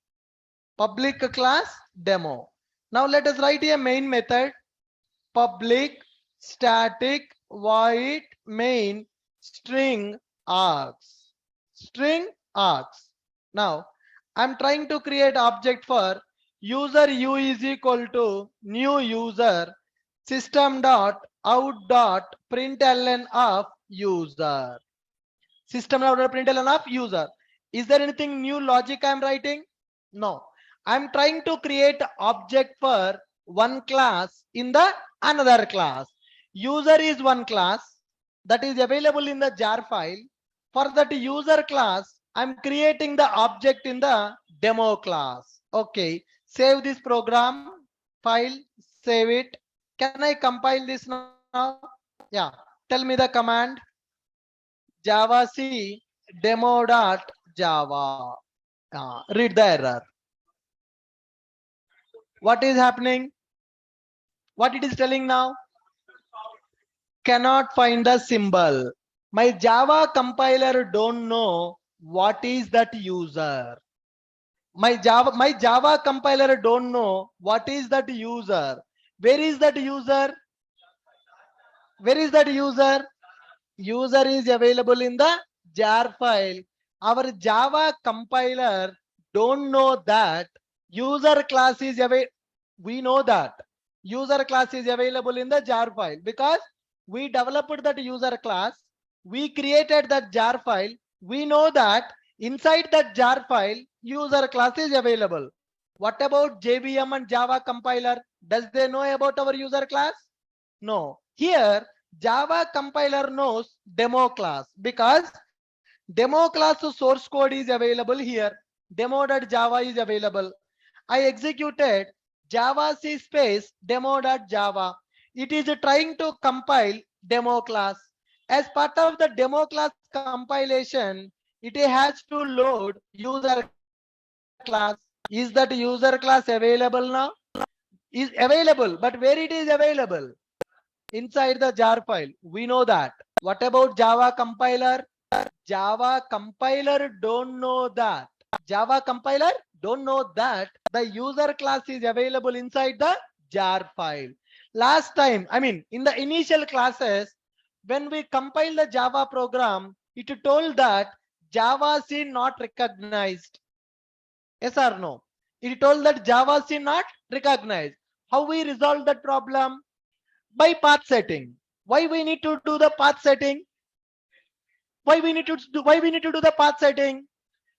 [SPEAKER 1] Public class demo. Now let us write a main method. Public static void main string args. String args. Now I'm trying to create object for user u is equal to new user system dot out dot println of user. System dot println of user. Is there anything new logic I'm writing? No. I'm trying to create object for one class in the another class. User is one class that is available in the jar file. For that user class, I'm creating the object in the demo class. Okay, save this program file, save it. Can I compile this now? Yeah, tell me the command javac demo.java. Read the error. What is happening? What it is telling now? Cannot find the symbol. My Java compiler don't know what is that user. My Java compiler don't know what is that user. Where is that user? Where is that user? User is available in the jar file. Our Java compiler don't know that user class is available. We know that user class is available in the jar file because we developed that user class. We created that jar file. We know that inside that jar file, user class is available. What about JVM and Java compiler? Does they know about our user class? No. Here, Java compiler knows demo class because demo class source code is available here. Demo.java is available. I executed java c space demo.java. It is trying to compile demo class. As part of the demo class compilation, it has to load user class. Is that user class available now? Is available, but where it is available? Inside the jar file. We know that. What about Java compiler? Java compiler don't know that. Java compiler don't know that the user class is available inside the jar file. Last time, I mean, in the initial classes, when we compile the Java program, it told that Java C not recognized. Yes or no? It told that Java C not recognized. How we resolve that problem? By path setting. Why we need to do the path setting? Why we need to do the path setting?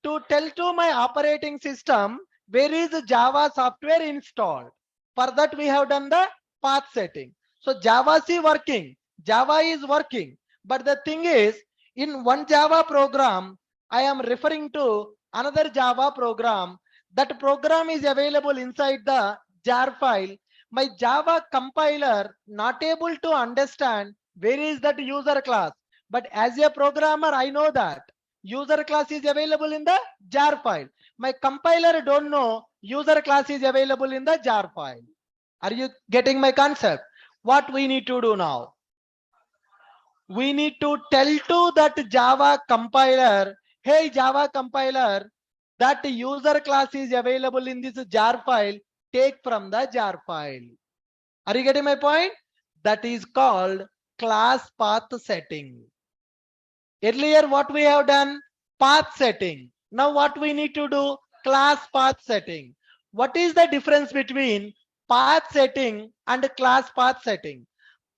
[SPEAKER 1] To tell to my operating system where is Java software installed. For that we have done the path setting. So Java is working. Java is working. But the thing is, in one Java program, I am referring to another Java program. That program is available inside the jar file. My Java compiler not able to understand where is that user class. But as a programmer, I know that user class is available in the jar file. My compiler don't know user class is available in the jar file. Are you getting my concept? What we need to do now? We need to tell to that Java compiler, hey Java compiler, that user class is available in this jar file, take from the jar file. Are you getting my point? That is called class path setting. Earlier what we have done? Path setting. Now what we need to do? Class path setting. What is the difference between
[SPEAKER 2] path setting and class path setting.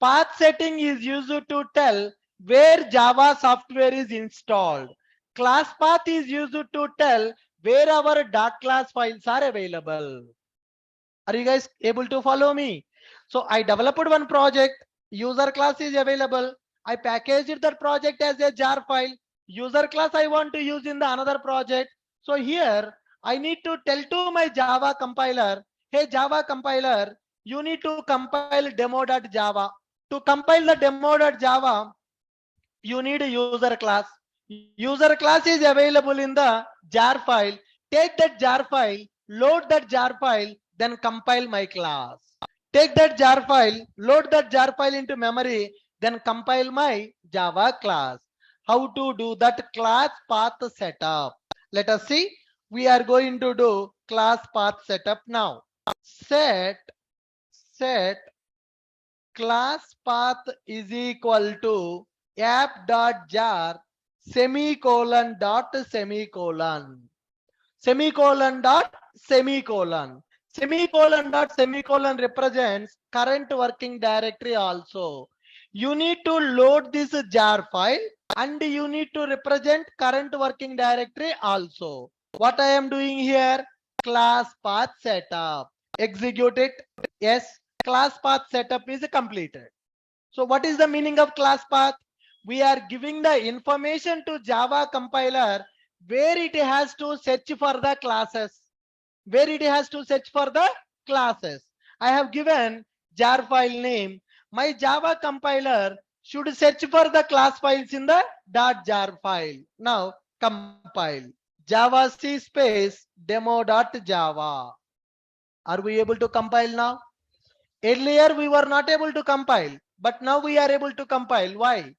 [SPEAKER 2] Path setting is used to tell where Java software is installed. Class path is used to tell where our .class files are available. Are you guys able to follow me? So I developed one project, user class is available. I packaged that project as a jar file. User class I want to use in the another project. So here I need to tell to my Java compiler, hey Java compiler, you need to compile demo.java. To compile the demo.java, you need a user class. User class is available in the jar file. Take that jar file, load that jar file, then compile my class. Take that jar file, load that jar file into memory, then compile my Java class. How to do that class path setup? Let us see. We are going to do class path setup now. Set class path is equal to app.jar semicolon dot semicolon semicolon represents current working directory also. You need to load this jar file and you need to represent current working directory also. What I am doing here? Class path setup. Execute it. Yes, class path setup is completed. So what is the meaning of class path? We are giving the information to Java compiler where it has to search for the classes. I have given jar file name. My Java compiler should search for the class files in the .jar file. Now compile. Java C space demo.java. Are we able to compile now? Earlier we were not able to compile, but now we are able to compile. Why?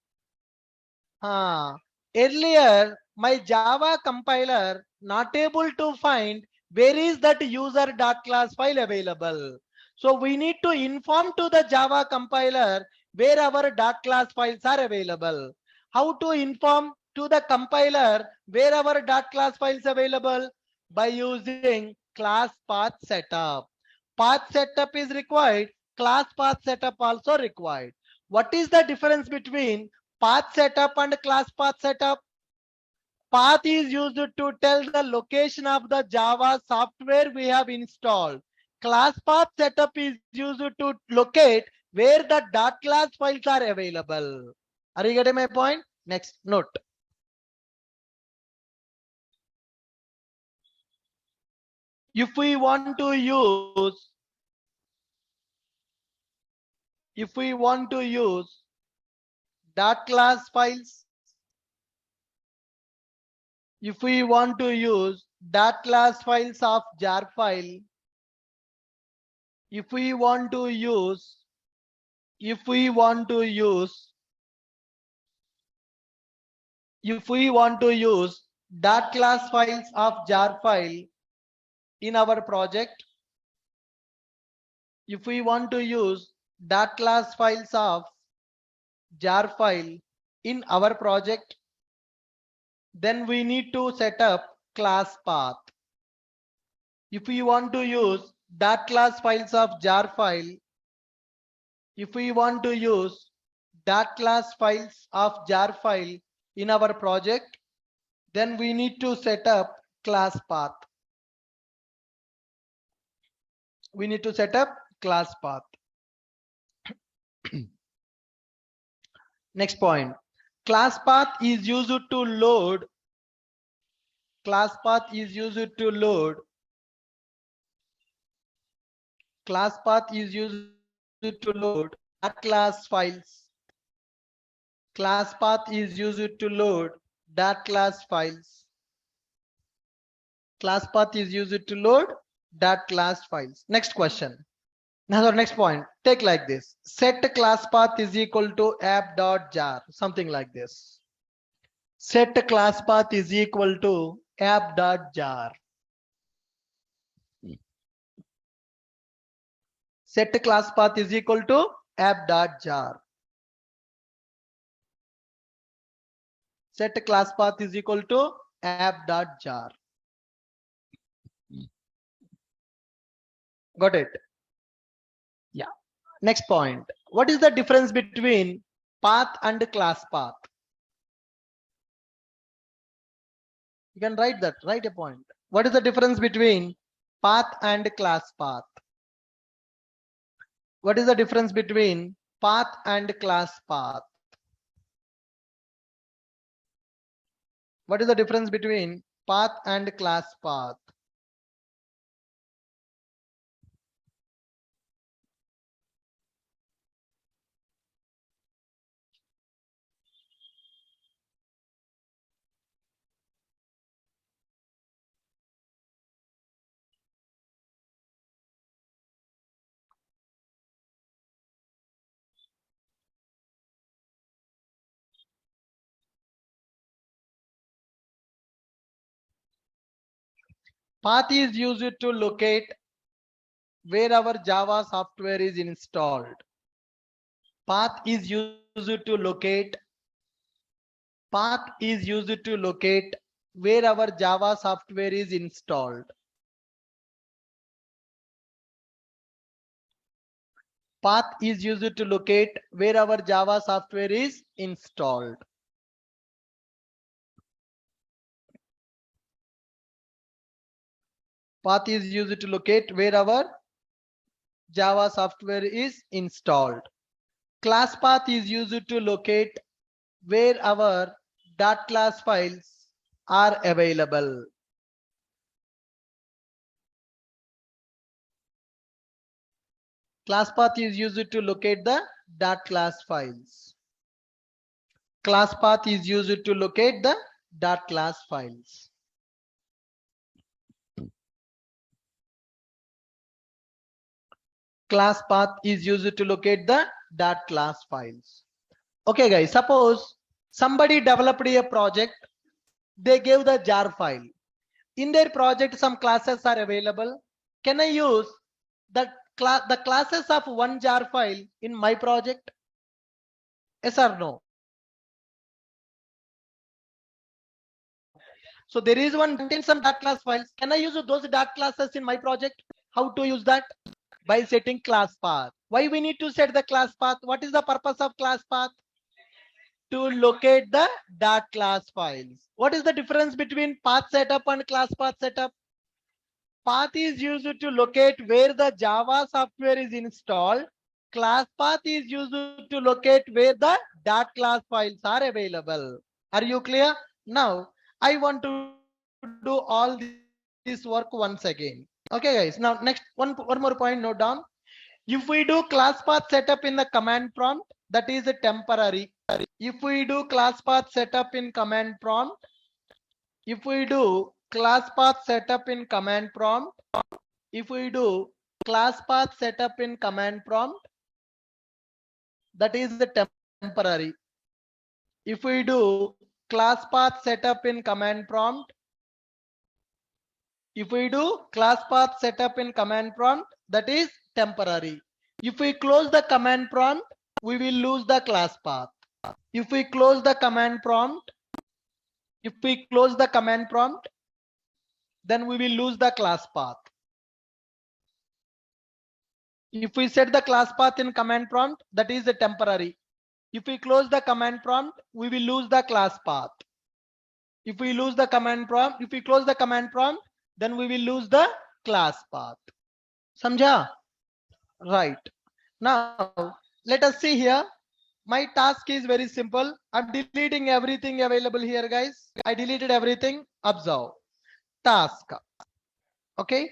[SPEAKER 2] Earlier my Java compiler not able to find where is that user.class file available. So we need to inform to the Java compiler where our .class files are available. How to inform to the compiler where our .class files available? By using class path setup. Path setup is required, class path setup also required. What is the difference between path setup and class path setup? Path is used to tell the location of the Java software we have installed. Class path setup is used to locate where the .class files are available. Are you getting my point? Next note. If we want to use .class files, if we want to use .class files of jar file, if we want to use .class files of jar file in our project, if we want to use .class files of jar file in our project, then we need to set up class path. If we want to use .class files of jar file, if we want to use .class files of jar file in our project, then we need to set up class path. We need to set up class path. Next point. Class path is used to load. Class path is used to load. Class path is used to load .class files. Class path is used to load .class files. Class path is used to load .class files. Next question. Now the next point, take like this. Set class path is equal to app.jar, something like this. Set class path is equal to app.jar. Set class path is equal to app.jar. Set class path is equal to app.jar. Got it? Next point. What is the difference between path and class path? You can write that, write a point. What is the difference between path and class path? What is the difference between path and class path? What is the difference between path and class path? Path is used to locate where our Java software is installed. Path is used to locate. Path is used to locate where our Java software is installed. Path is used to locate where our Java software is installed. Path is used to locate where our Java software is installed. Class path is used to locate where our .class files are available. Class path is used to locate the .class files. Class path is used to locate the .class files. Class path is used to locate the .class files. Okay guys, suppose somebody developed a project, they gave the jar file. In their project some classes are available. Can I use the classes of one jar file in my project? Yes or no? So there is one contain some .class files. Can I use those .classes in my project? How to use that? By setting class path. Why we need to set the class path? What is the purpose of class path? To locate the .class files. What is the difference between path setup and class path setup? Path is used to locate where the Java software is installed. Class path is used to locate where the .class files are available. Are you clear? Now I want to do all this work once again. Okay guys, now next one more point, note down. If we do class path setup in the command prompt, that is a temporary. If we do class path setup in command prompt, if we do class path setup in command prompt, if we do class path setup in command prompt, that is the temporary. If we do class path setup in command prompt, if we do class path setup in command prompt, that is temporary. If we close the command prompt, we will lose the class path. If we close the command prompt, if we close the command prompt, then we will lose the class path. If we set the class path in command prompt, that is a temporary. If we close the command prompt, we will lose the class path. If we lose the command prompt, if we close the command prompt, then we will lose the class path. Samjha? Right. Now, let us see here. My task is very simple. I'm deleting everything available here, guys. I deleted everything. Observe. Task. Okay.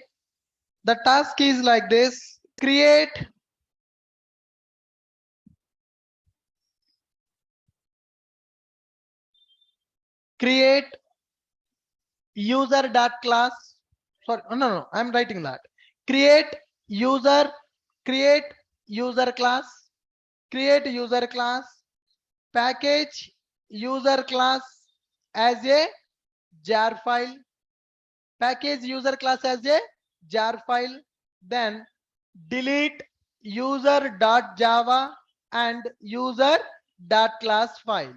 [SPEAKER 2] The task is like this. Create user dot class. Sorry, no, I'm writing that. Create user class, create user class, package user class as a jar file, package user class as a jar file, then delete user.java and user.class files.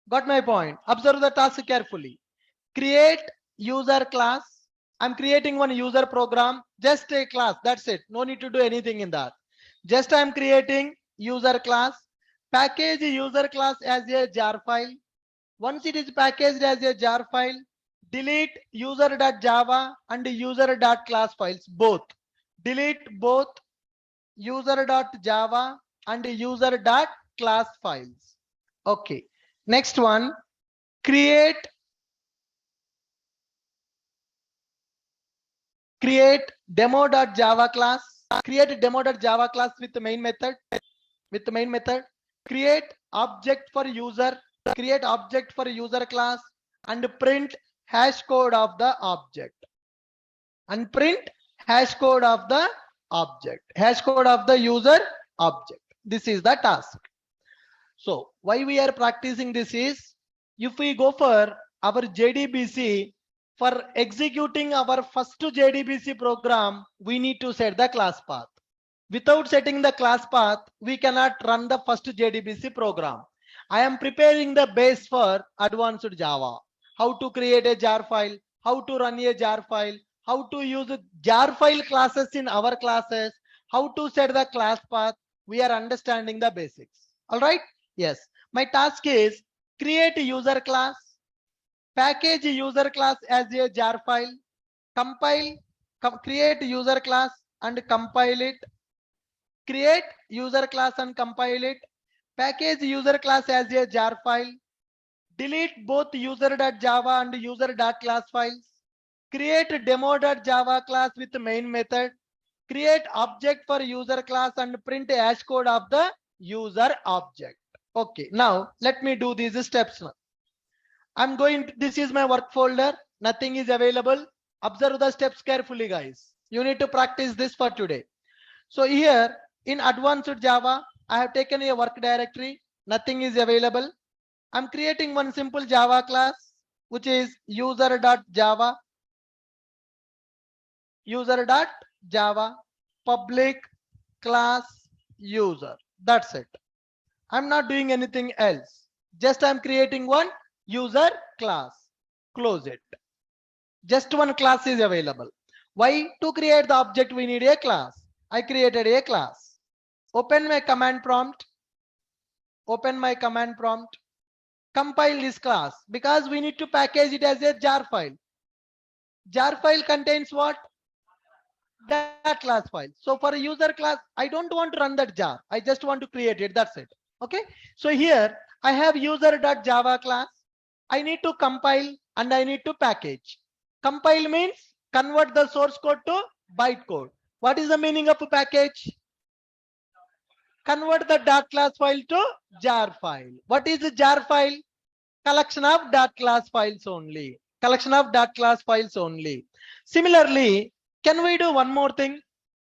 [SPEAKER 2] Got my point? Observe the task carefully. Create user class. I'm creating one user program, just a class, that's it. No need to do anything in that. Just I'm creating user class, package user class as a jar file. Once it is packaged as a jar file, delete user.java and user.class files both. Delete both user.java and user.class files. Okay. Next one, create demo.java class. Create demo.java class with the main method. Create object for user. Create object for user class and print hash code of the object. And print hash code of the object. Hash code of the user object. This is the task. So why we are practicing this is, if we go for our JDBC, for executing our first JDBC program, we need to set the class path. Without setting the class path, we cannot run the first JDBC program. I am preparing the base for advanced Java. How to create a jar file, how to run a jar file, how to use jar file classes in our classes, how to set the class path. We are understanding the basics. All right. Yes, my task is create a user class, package user class as a jar file, compile, create user class and compile it, create user class and compile it, package user class as a jar file, delete both user.java and user.class files, create demo.java class with main method, create object for user class and print hash code of the user object. Okay, now let me do these steps now. I'm going to, this is my work folder, nothing is available. Observe the steps carefully, guys. You need to practice this for today. So here in advanced Java, I have taken a work directory, nothing is available. I'm creating one simple Java class, which is user.java, public class user. That's it. I'm not doing anything else. Just I'm creating one user class. Close it. Just one class is available. Why? To create the object, we need a class. I created a class. Open my command prompt. Compile this class because we need to package it as a jar file. Jar file contains what? That class file. So for a user class, I don't want to run that jar. I just want to create it. That's it. Okay. So here I have user.java class. I need to compile and I need to package. Compile means convert the source code to bytecode. What is the meaning of a package? Convert the dot class file to jar file. What is a jar file? Collection of dot class files only. Similarly, can we do one more thing?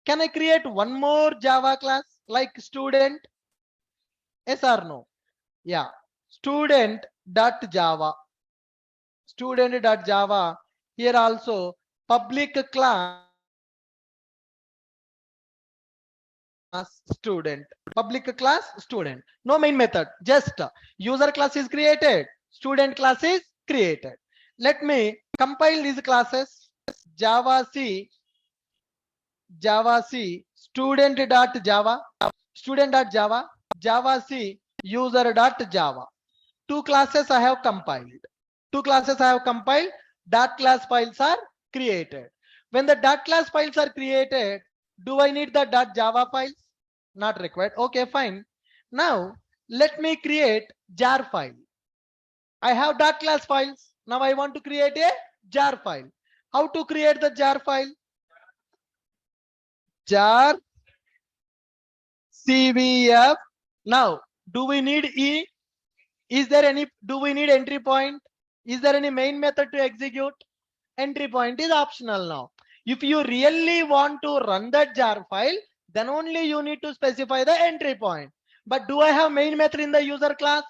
[SPEAKER 2] Can I create one more Java class like student? Yes or no? Yeah. Student.java. Here also public class student. No main method. Just user class is created. Student class is created. Let me compile these classes. Java C student.java, Java C user.java. Two classes I have compiled. Dot class files are created. When the dot class files are created, do I need the dot Java files? Not required. Okay, fine. Now let me create jar file. I have dot class files. Now I want to create a jar file. How to create the jar file? Jar CVF. Now, do we need E? Do we need entry point? Is there any main method to execute? Entry point is optional now. If you really want to run that jar file, then only you need to specify the entry point. But do I have main method in the user class?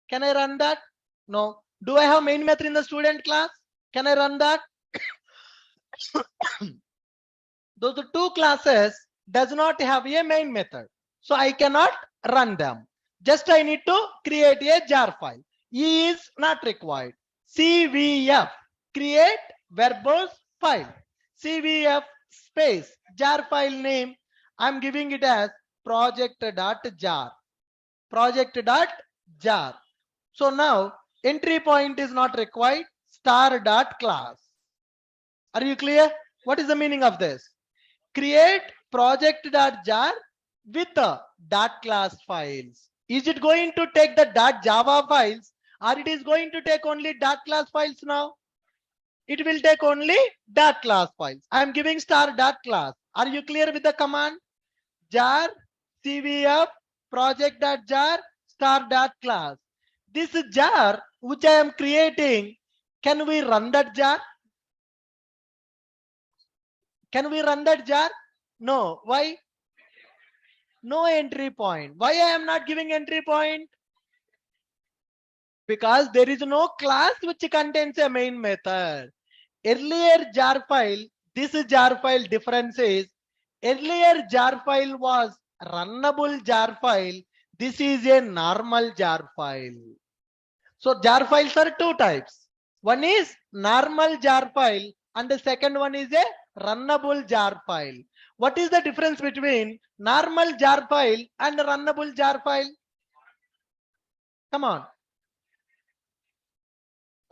[SPEAKER 2] Can I run that? No. Do I have main method in the student class? Can I run that? Those two classes does not have a main method. So I cannot run them. Just I need to create a jar file. E is not required. CVF, create verbose file. CVF space jar file name. I'm giving it as project.jar. Project.jar. So now entry point is not required. Star.class. Are you clear? What is the meaning of this? Create project.jar with the .class files. Is it going to take the .java files or it is going to take only .class files now? It will take only .class files. I am giving star .class. Are you clear with the command? Jar cvf project.jar star.class. This jar which I am creating, can we run that jar? Can we run that jar? No. Why? No entry point. Why I am not giving entry point? Because there is no class which contains a main method. Earlier jar file, this jar file difference is, earlier jar file was runnable jar file. This is a normal jar file. So jar files are two types. One is normal jar file and the second one is a runnable jar file. What is the difference between normal jar file and runnable jar file? Come on.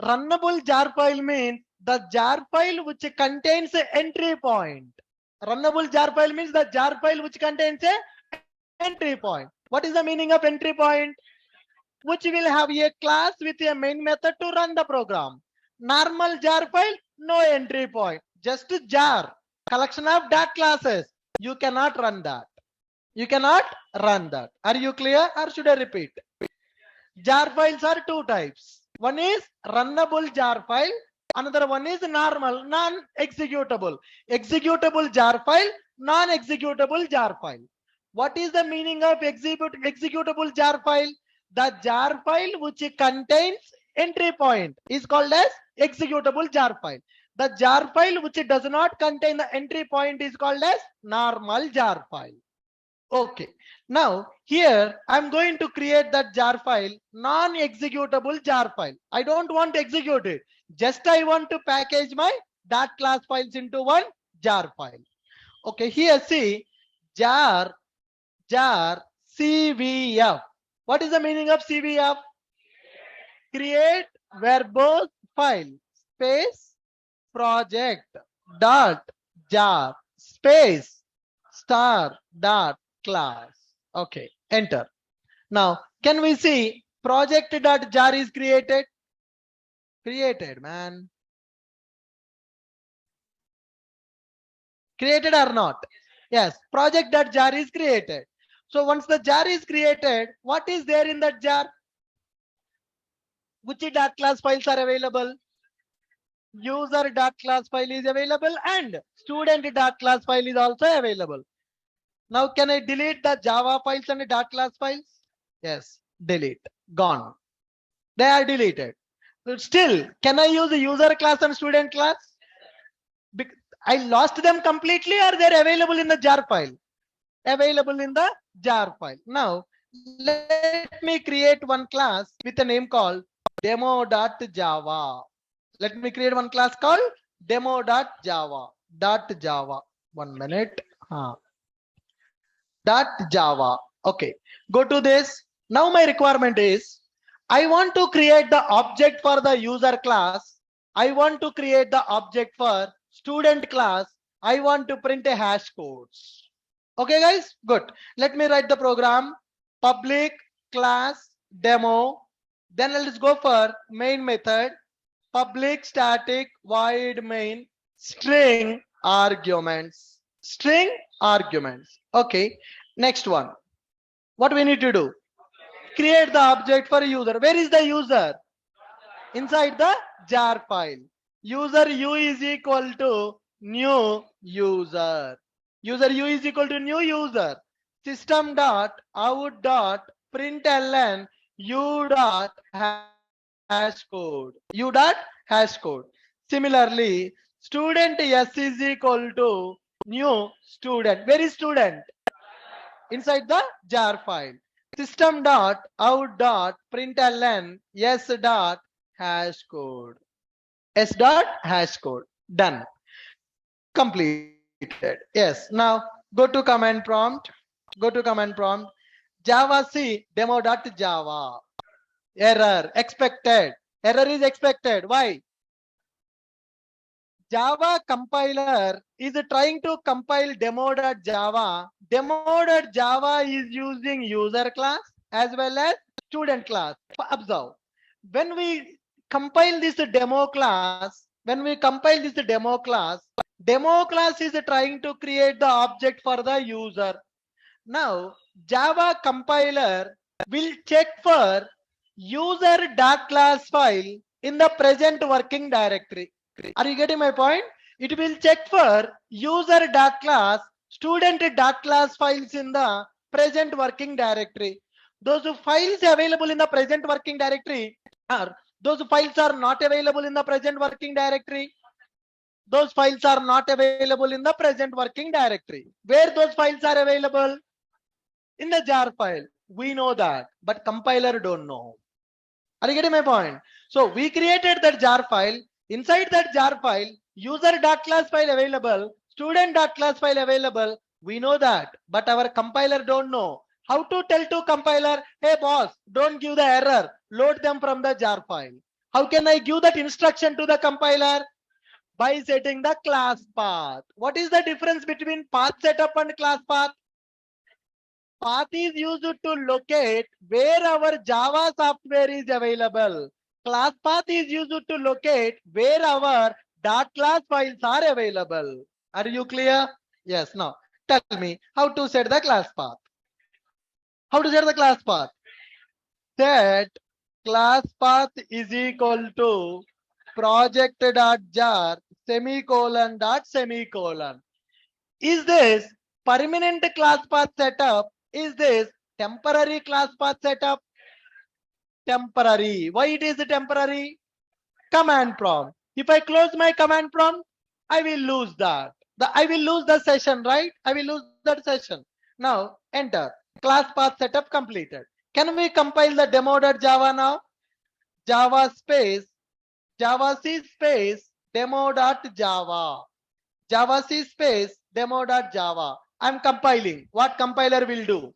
[SPEAKER 2] Runnable jar file means the jar file which contains an entry point. Runnable jar file means the jar file which contains a entry point. What is the meaning of entry point? Which will have a class with a main method to run the program. Normal jar file, no entry point, just jar, collection of dot classes. You cannot run that. You cannot run that. Are you clear or should I repeat? Jar files are two types. One is runnable jar file. Another one is normal, non-executable. Executable jar file, non-executable jar file. What is the meaning of executable jar file? The jar file which contains entry point is called as executable jar file. The jar file which does not contain the entry point is called as normal jar file. Okay, now here I'm going to create that jar file, non-executable jar file. I don't want to execute it. Just I want to package my dot class files into one jar file. Okay, here see jar cvf. What is the meaning of cvf? Create verbose file space project dot jar space star dot class. Okay, enter. Now can we see project.jar is created? Created, man. Created or not? Yes, project.jar is created. So once the jar is created, what is there in that jar? Which dot class files are available? User dot class file is available and student dot class file is also available. Now can I delete the Java files and the dot class files? Yes, delete, gone. They are deleted. But still, can I use the user class and student class? I lost them completely or they're available in the jar file? Available in the jar file. Now, let me create one class with a name called demo.java. Let me create one class called demo.java. .java. 1 minute. .java. Okay, go to this. Now my requirement is, I want to create the object for the user class. I want to create the object for student class. I want to print a hash codes. Okay guys, good. Let me write the program. Public class demo. Then let's go for main method. Public static void main string arguments. String arguments. Okay, next one. What we need to do? Create the object for user. Where is the user? Inside the jar file. User u is equal to new user. User u is equal to new user. System dot out dot println u dot hash code. U dot hash code. Similarly, student s is equal to new student. Where is student? Inside the jar file. System dot out dot println s dot hash code. S dot hash code. Done. Completed. Yes. Now go to command prompt. Go to command prompt. Java C demo.java. Error expected. Error is expected. Why? Java compiler is trying to compile demo.java. Demo.java is using user class as well as student class. Observe. When we compile this demo class is trying to create the object for the user. Now, Java compiler will check for user.class file in the present working directory. Are you getting my point? It will check for user.class, student.class files in the present working directory. Those files available in the present working directory are those files are not available in the present working directory. Those files are not available in the present working directory. Where those files are available? In the jar file. We know that, but compiler don't know. Are you getting my point? So we created that jar file. Inside that jar file, user.class file available, student.class file available. We know that, but our compiler don't know. How to tell to compiler, hey boss, don't give the error, load them from the jar file. How can I give that instruction to the compiler? By setting the class path. What is the difference between path setup and class path? Path is used to locate where our Java software is available. Class path is used to locate where our .class files are available. Are you clear? Yes. Now tell me how to set the class path. How to set the class path? Set class path is equal to project.jar semicolon dot semicolon. Is this permanent class path setup? Is this temporary class path setup? Temporary. Why it is temporary? Command prompt. If I close my command prompt, I will lose that. I will lose the session, right? I will lose that session. Now enter. Class path setup completed. Can we compile the demo.java now? Java space, Java C space, demo.java. Java C space demo.java. I'm compiling. What compiler will do?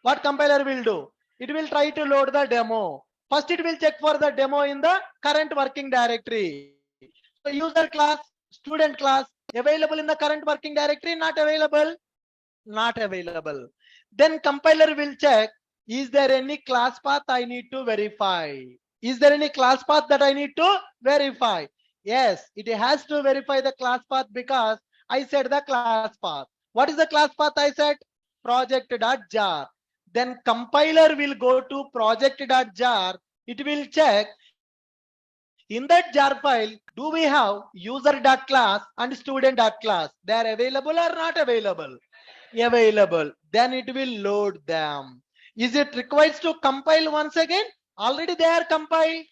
[SPEAKER 2] What compiler will do? It will try to load the demo. First, it will check for the demo in the current working directory. So user class, student class, available in the current working directory, not available, not available. Then compiler will check, is there any class path I need to verify? Is there any class path that I need to verify? Yes, it has to verify the class path because I set the class path. What is the class path I set? Project.jar. Then compiler will go to project.jar. It will check in that jar file, do we have user.class and student.class? They are available or not available? Available. Then it will load them. Is it required to compile once again? Already they are compiled.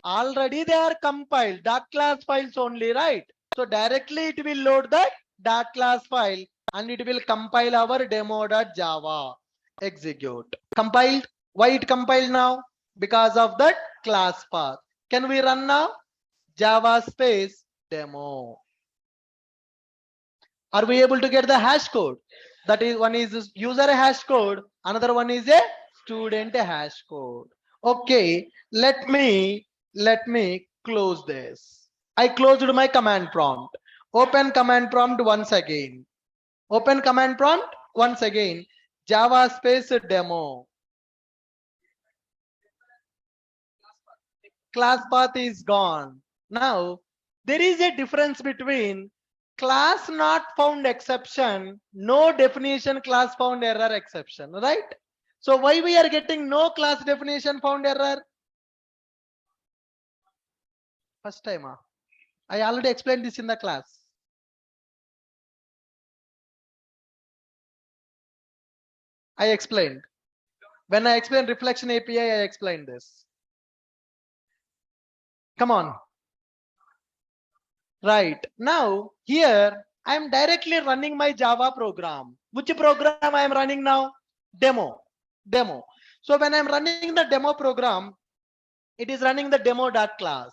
[SPEAKER 2] Already they are compiled. .class files only, right? So directly it will load that .class file and it will compile our demo.java. Execute. Compiled. Why it compiled now? Because of that class path. Can we run now? Java space demo. Are we able to get the hash code? That is, one is user hash code, another one is a student hash code. Okay, let me close this. I closed my command prompt. Open command prompt once again. Open command prompt once again. Java space demo. Class path is gone. Now there is a difference between class not found exception, no definition class found error exception, right? So why we are getting no class definition found error? First time, I already explained this in the class. I explained. When I explained reflection API, I explained this. Come on. Right. Now here I am directly running my Java program. Which program I am running now? Demo. Demo. So when I'm running the demo program, it is running the demo.class.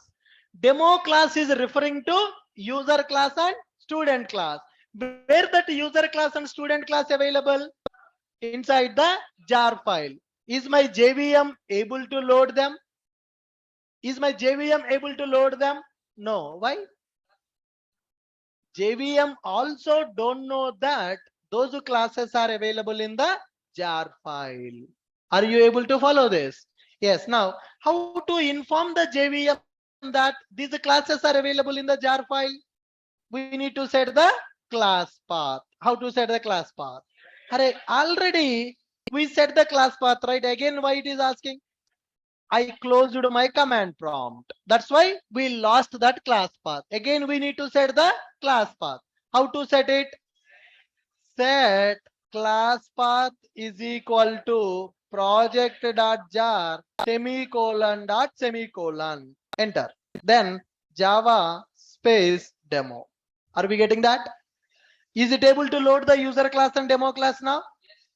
[SPEAKER 2] Demo class is referring to user class and student class. Where that user class and student class available? inside the jar file. Is my JVM able to load them? Is my JVM able to load them? No. Why? JVM also don't know that those classes are available in the jar file. Are you able to follow this? Yes. Now, how to inform the JVM that these classes are available in the jar file? We need to set the class path. How to set the class path? Hare, already we set the class path, right? Again, why it is asking? I closed my command prompt. That's why we lost that class path. Again, we need to set the class path. How to set it? Set class path is equal to project.jar semicolon dot semicolon. Enter. Then Java space demo. Are we getting that? Is it able to load the user class and demo class now?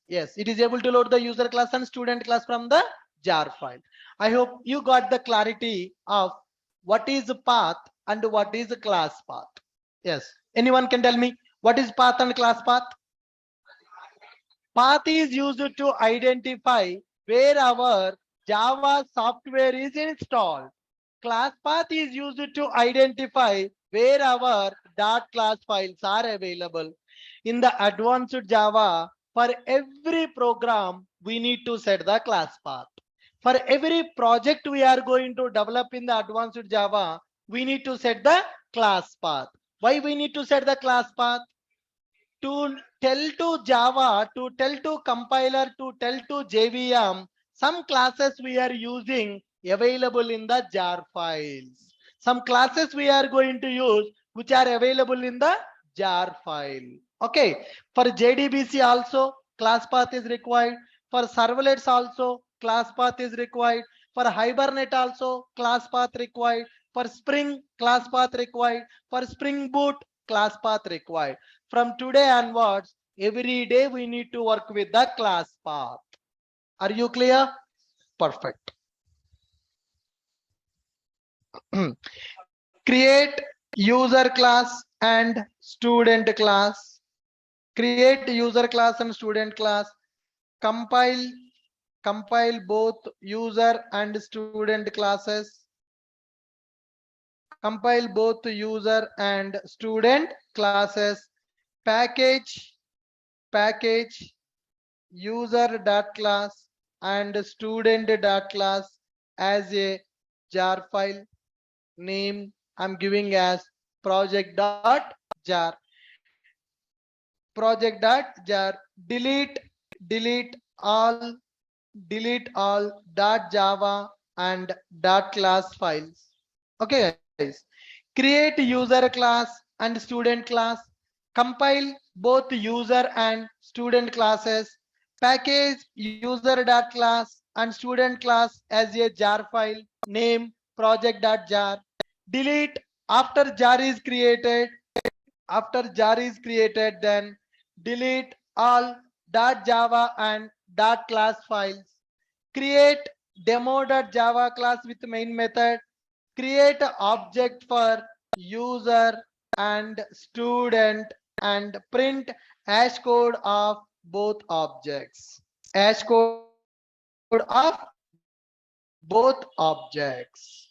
[SPEAKER 2] Yes, it is able to load the user class and student class from the jar file. I hope you got the clarity of what is the path and what is the class path. Yes, anyone can tell me what is path and class path? Path is used to identify where our Java software is installed. Class path is used to identify where our .class files are available. In the advanced Java, for every program, we need to set the class path. For every project we are going to develop in the advanced Java, we need to set the class path. Why we need to set the class path? To tell to Java, to tell to compiler, to tell to JVM, some classes we are using available in the jar files. Some classes we are going to use which are available in the jar file. Okay, for JDBC also class path is required. For servlets also class path is required. For Hibernate also class path required. For Spring class path required. For Spring Boot class path required. From today onwards, every day we need to work with the class path. Are you clear? Perfect. Create user class and student class. Create user class and student class. Compile both user and student classes. Compile both user and student classes. Package user.class and student.class as a jar file. Name I'm giving as project.jar. Project.jar. delete all .java and .class files. Okay guys, create user class and student class. Compile both user and student classes. Package user.class and student class as a jar file. Name project.jar. Delete after jar is created. After jar is created, then delete all .java and .class files. Create demo.java class with main method. Create an object for user and student and print hash code of both objects. Hash code of both objects.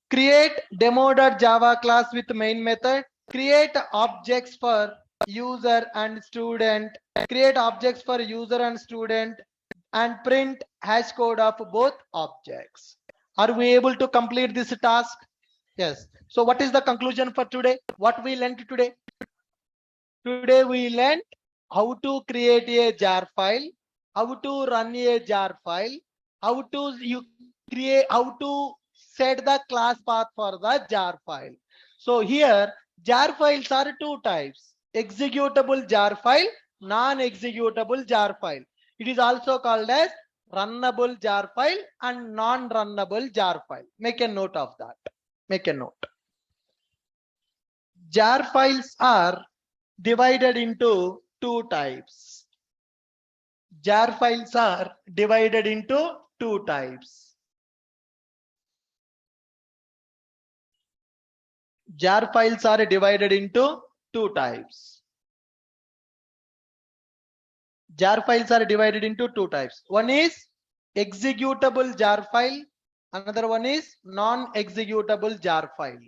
[SPEAKER 2] Create demo.java class with main method. Create objects for user and student. Create objects for user and student and print hash code of both objects. Are we able to complete this task? Yes. So what is the conclusion for today? What we learned today? Today we learned how to create a jar file, how to run a jar file, how to how to set the class path for the jar file. So here jar files are two types: executable jar file, non-executable jar file. It is also called as runnable jar file and non-runnable jar file. Make a note of that. Make a note. Jar files are divided into two types. Jar files are divided into two types. Jar files are divided into two types. jar files are divided into two types. One is executable jar file, another one is non-executable jar file.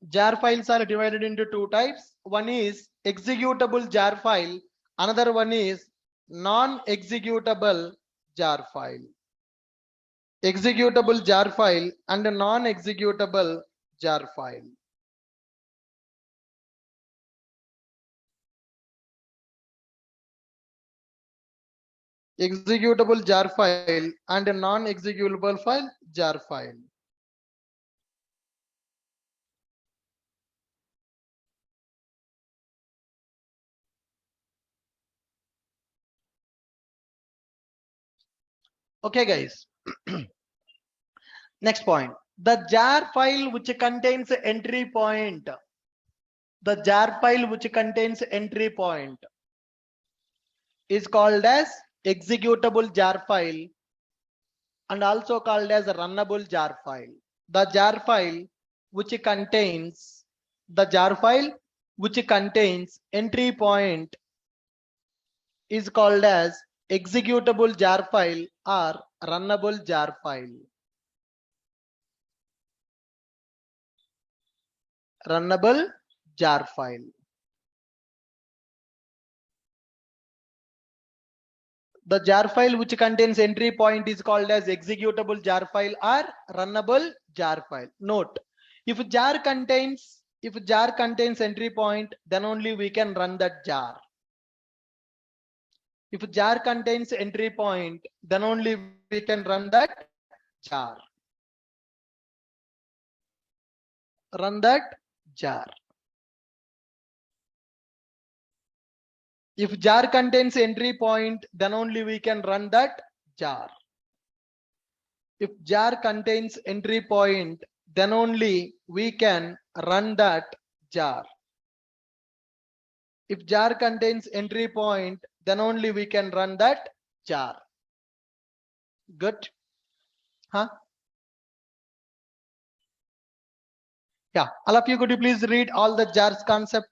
[SPEAKER 2] Jar files are divided into two types. One is executable jar file, another one is non-executable jar file. Executable jar file and a non-executable jar file. Executable jar file and a non-executable file, jar file. Okay guys, next point. The jar file which contains entry point. The jar file which contains entry point is called as executable jar file and also called as a runnable jar file. The jar file which contains entry point is called as executable jar file or runnable jar file. Runnable jar file. The jar file which contains entry point is called as executable jar file or runnable jar file. Note, if jar contains entry point, then only we can run that jar. If jar contains entry point, then only we can run that jar. Run that jar. If jar contains entry point, then only we can run that jar. If jar contains entry point, then only we can run that jar. If jar contains entry point, then only we can run that jar. Good? Huh? Yeah. All of you, could you please read all the jars concept?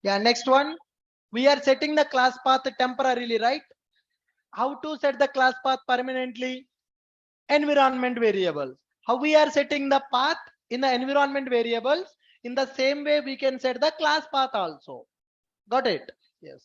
[SPEAKER 2] Yeah. Next one. We are setting the class path temporarily, right? How to set the class path permanently? Environment variables. How we are setting the path in the environment variables? In the same way we can set the class path also. Got it? Yes.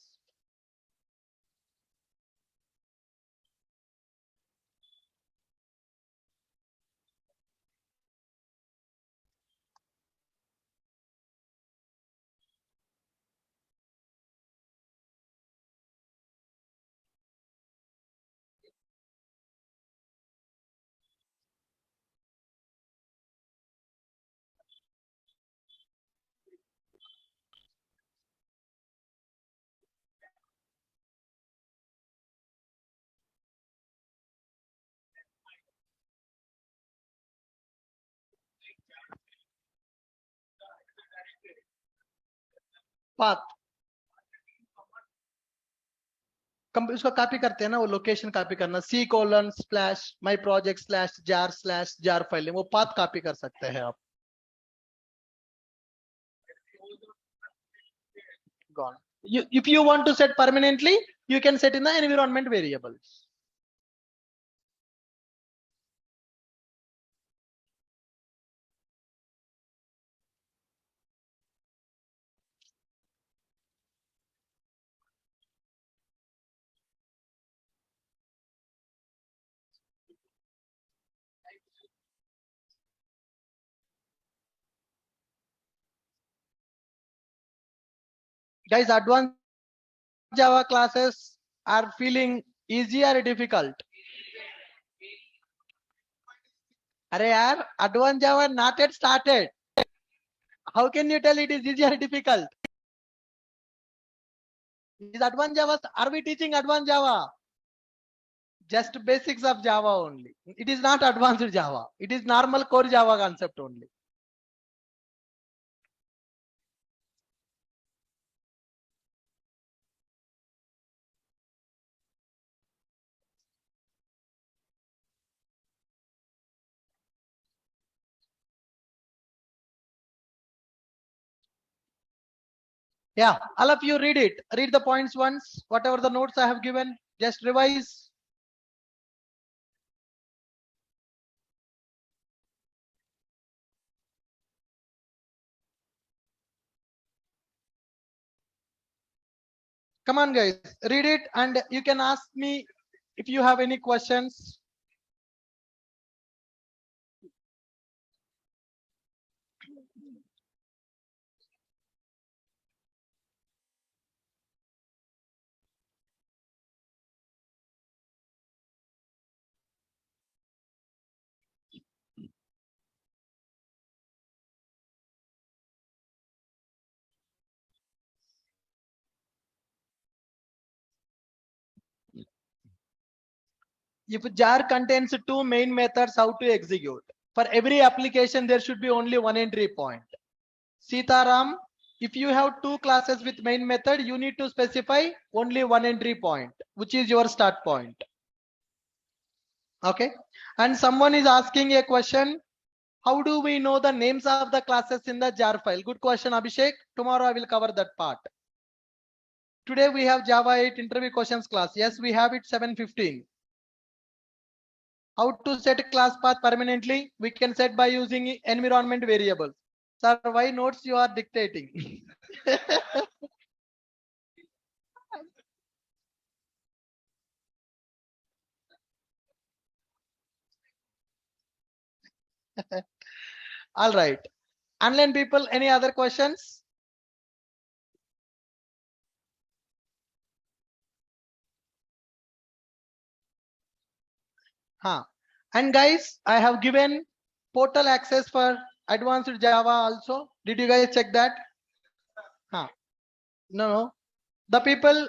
[SPEAKER 2] Path. इसको copy करते हैं ना, वो location copy करना, C:/my project/jar/jar file, वो path copy कर सकते हैं आप. Gone. If you want to set permanently, you can set in the environment variables. Guys, advanced Java classes are feeling easy or difficult? Arey yaar, Advanced Java not yet started. How can you tell it is easy or difficult? Is Advanced Java? Are we teaching Advanced Java? Just basics of Java only. It is not advanced Java. It is normal core Java concept only. Yeah, all of you read it. Read the points once. Whatever the notes I have given, just revise. Come on, guys, read it, and you can ask me if you have any questions. If jar contains two main methods, how to execute? For every application, there should be only one entry point. Sitaram, if you have two classes with main method, you need to specify only one entry point, which is your start point. Okay. And someone is asking a question. How do we know the names of the classes in the jar file? Good question, Abhishek. Tomorrow I will cover that part. Today we have Java 8 interview questions class. Yes, we have it 7:15. How to set class path permanently? We can set by using environment variables. Sir, why notes you are dictating? All right. Online people, any other questions? Huh. And guys, I have given portal access for advanced Java also. Did you guys check that? Huh. No. The people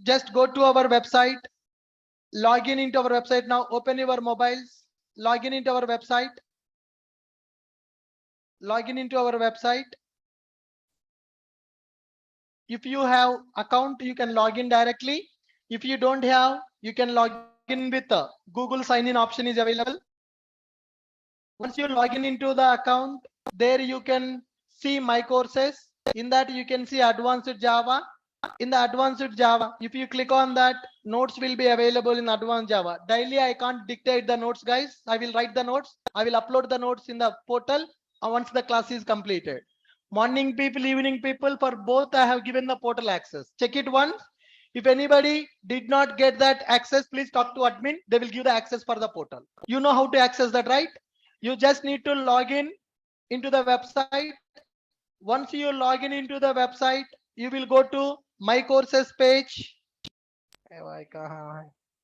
[SPEAKER 2] just go to our website, log in into our website now. Open your mobiles, log in into our website. Log in into our website. If you have account, you can log in directly. If you don't have, you can log in with Google sign in option is available. Once you log in into the account, there you can see my courses. In that you can see advanced Java. In the advanced Java, if you click on that, notes will be available in advanced Java. Daily I can't dictate the notes, guys. I will write the notes. I will upload the notes in the portal once the class is completed. Morning people, evening people, for both I have given the portal access. Check it once. If anybody did not get that access, please talk to admin. They will give the access for the portal. You know how to access that, right? You just need to log in into the website. Once you log in into the website, you will go to my courses page.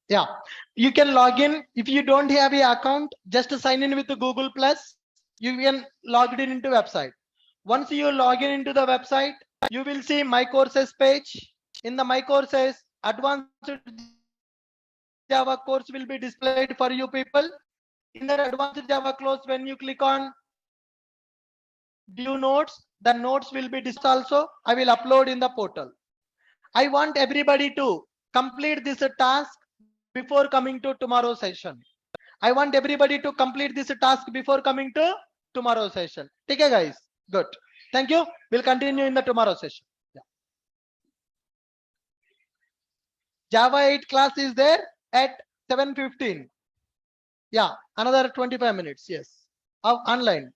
[SPEAKER 2] Yeah, you can log in. If you don't have an account, just sign in with the Google Plus. You can log in into website. Once you log in into the website, you will see my courses page. In the my courses, advanced Java course will be displayed for you people. In that advanced Java course, when you click on view notes, the notes will be displayed also. I will upload in the portal. I want everybody to complete this task before coming to tomorrow's session. I want everybody to complete this task before coming to tomorrow's session. Okay, guys. Good. Thank you. We'll continue in the tomorrow session. Yeah. Java 8 class is there at 7:15. Yeah, another 25 minutes. Yes. Online.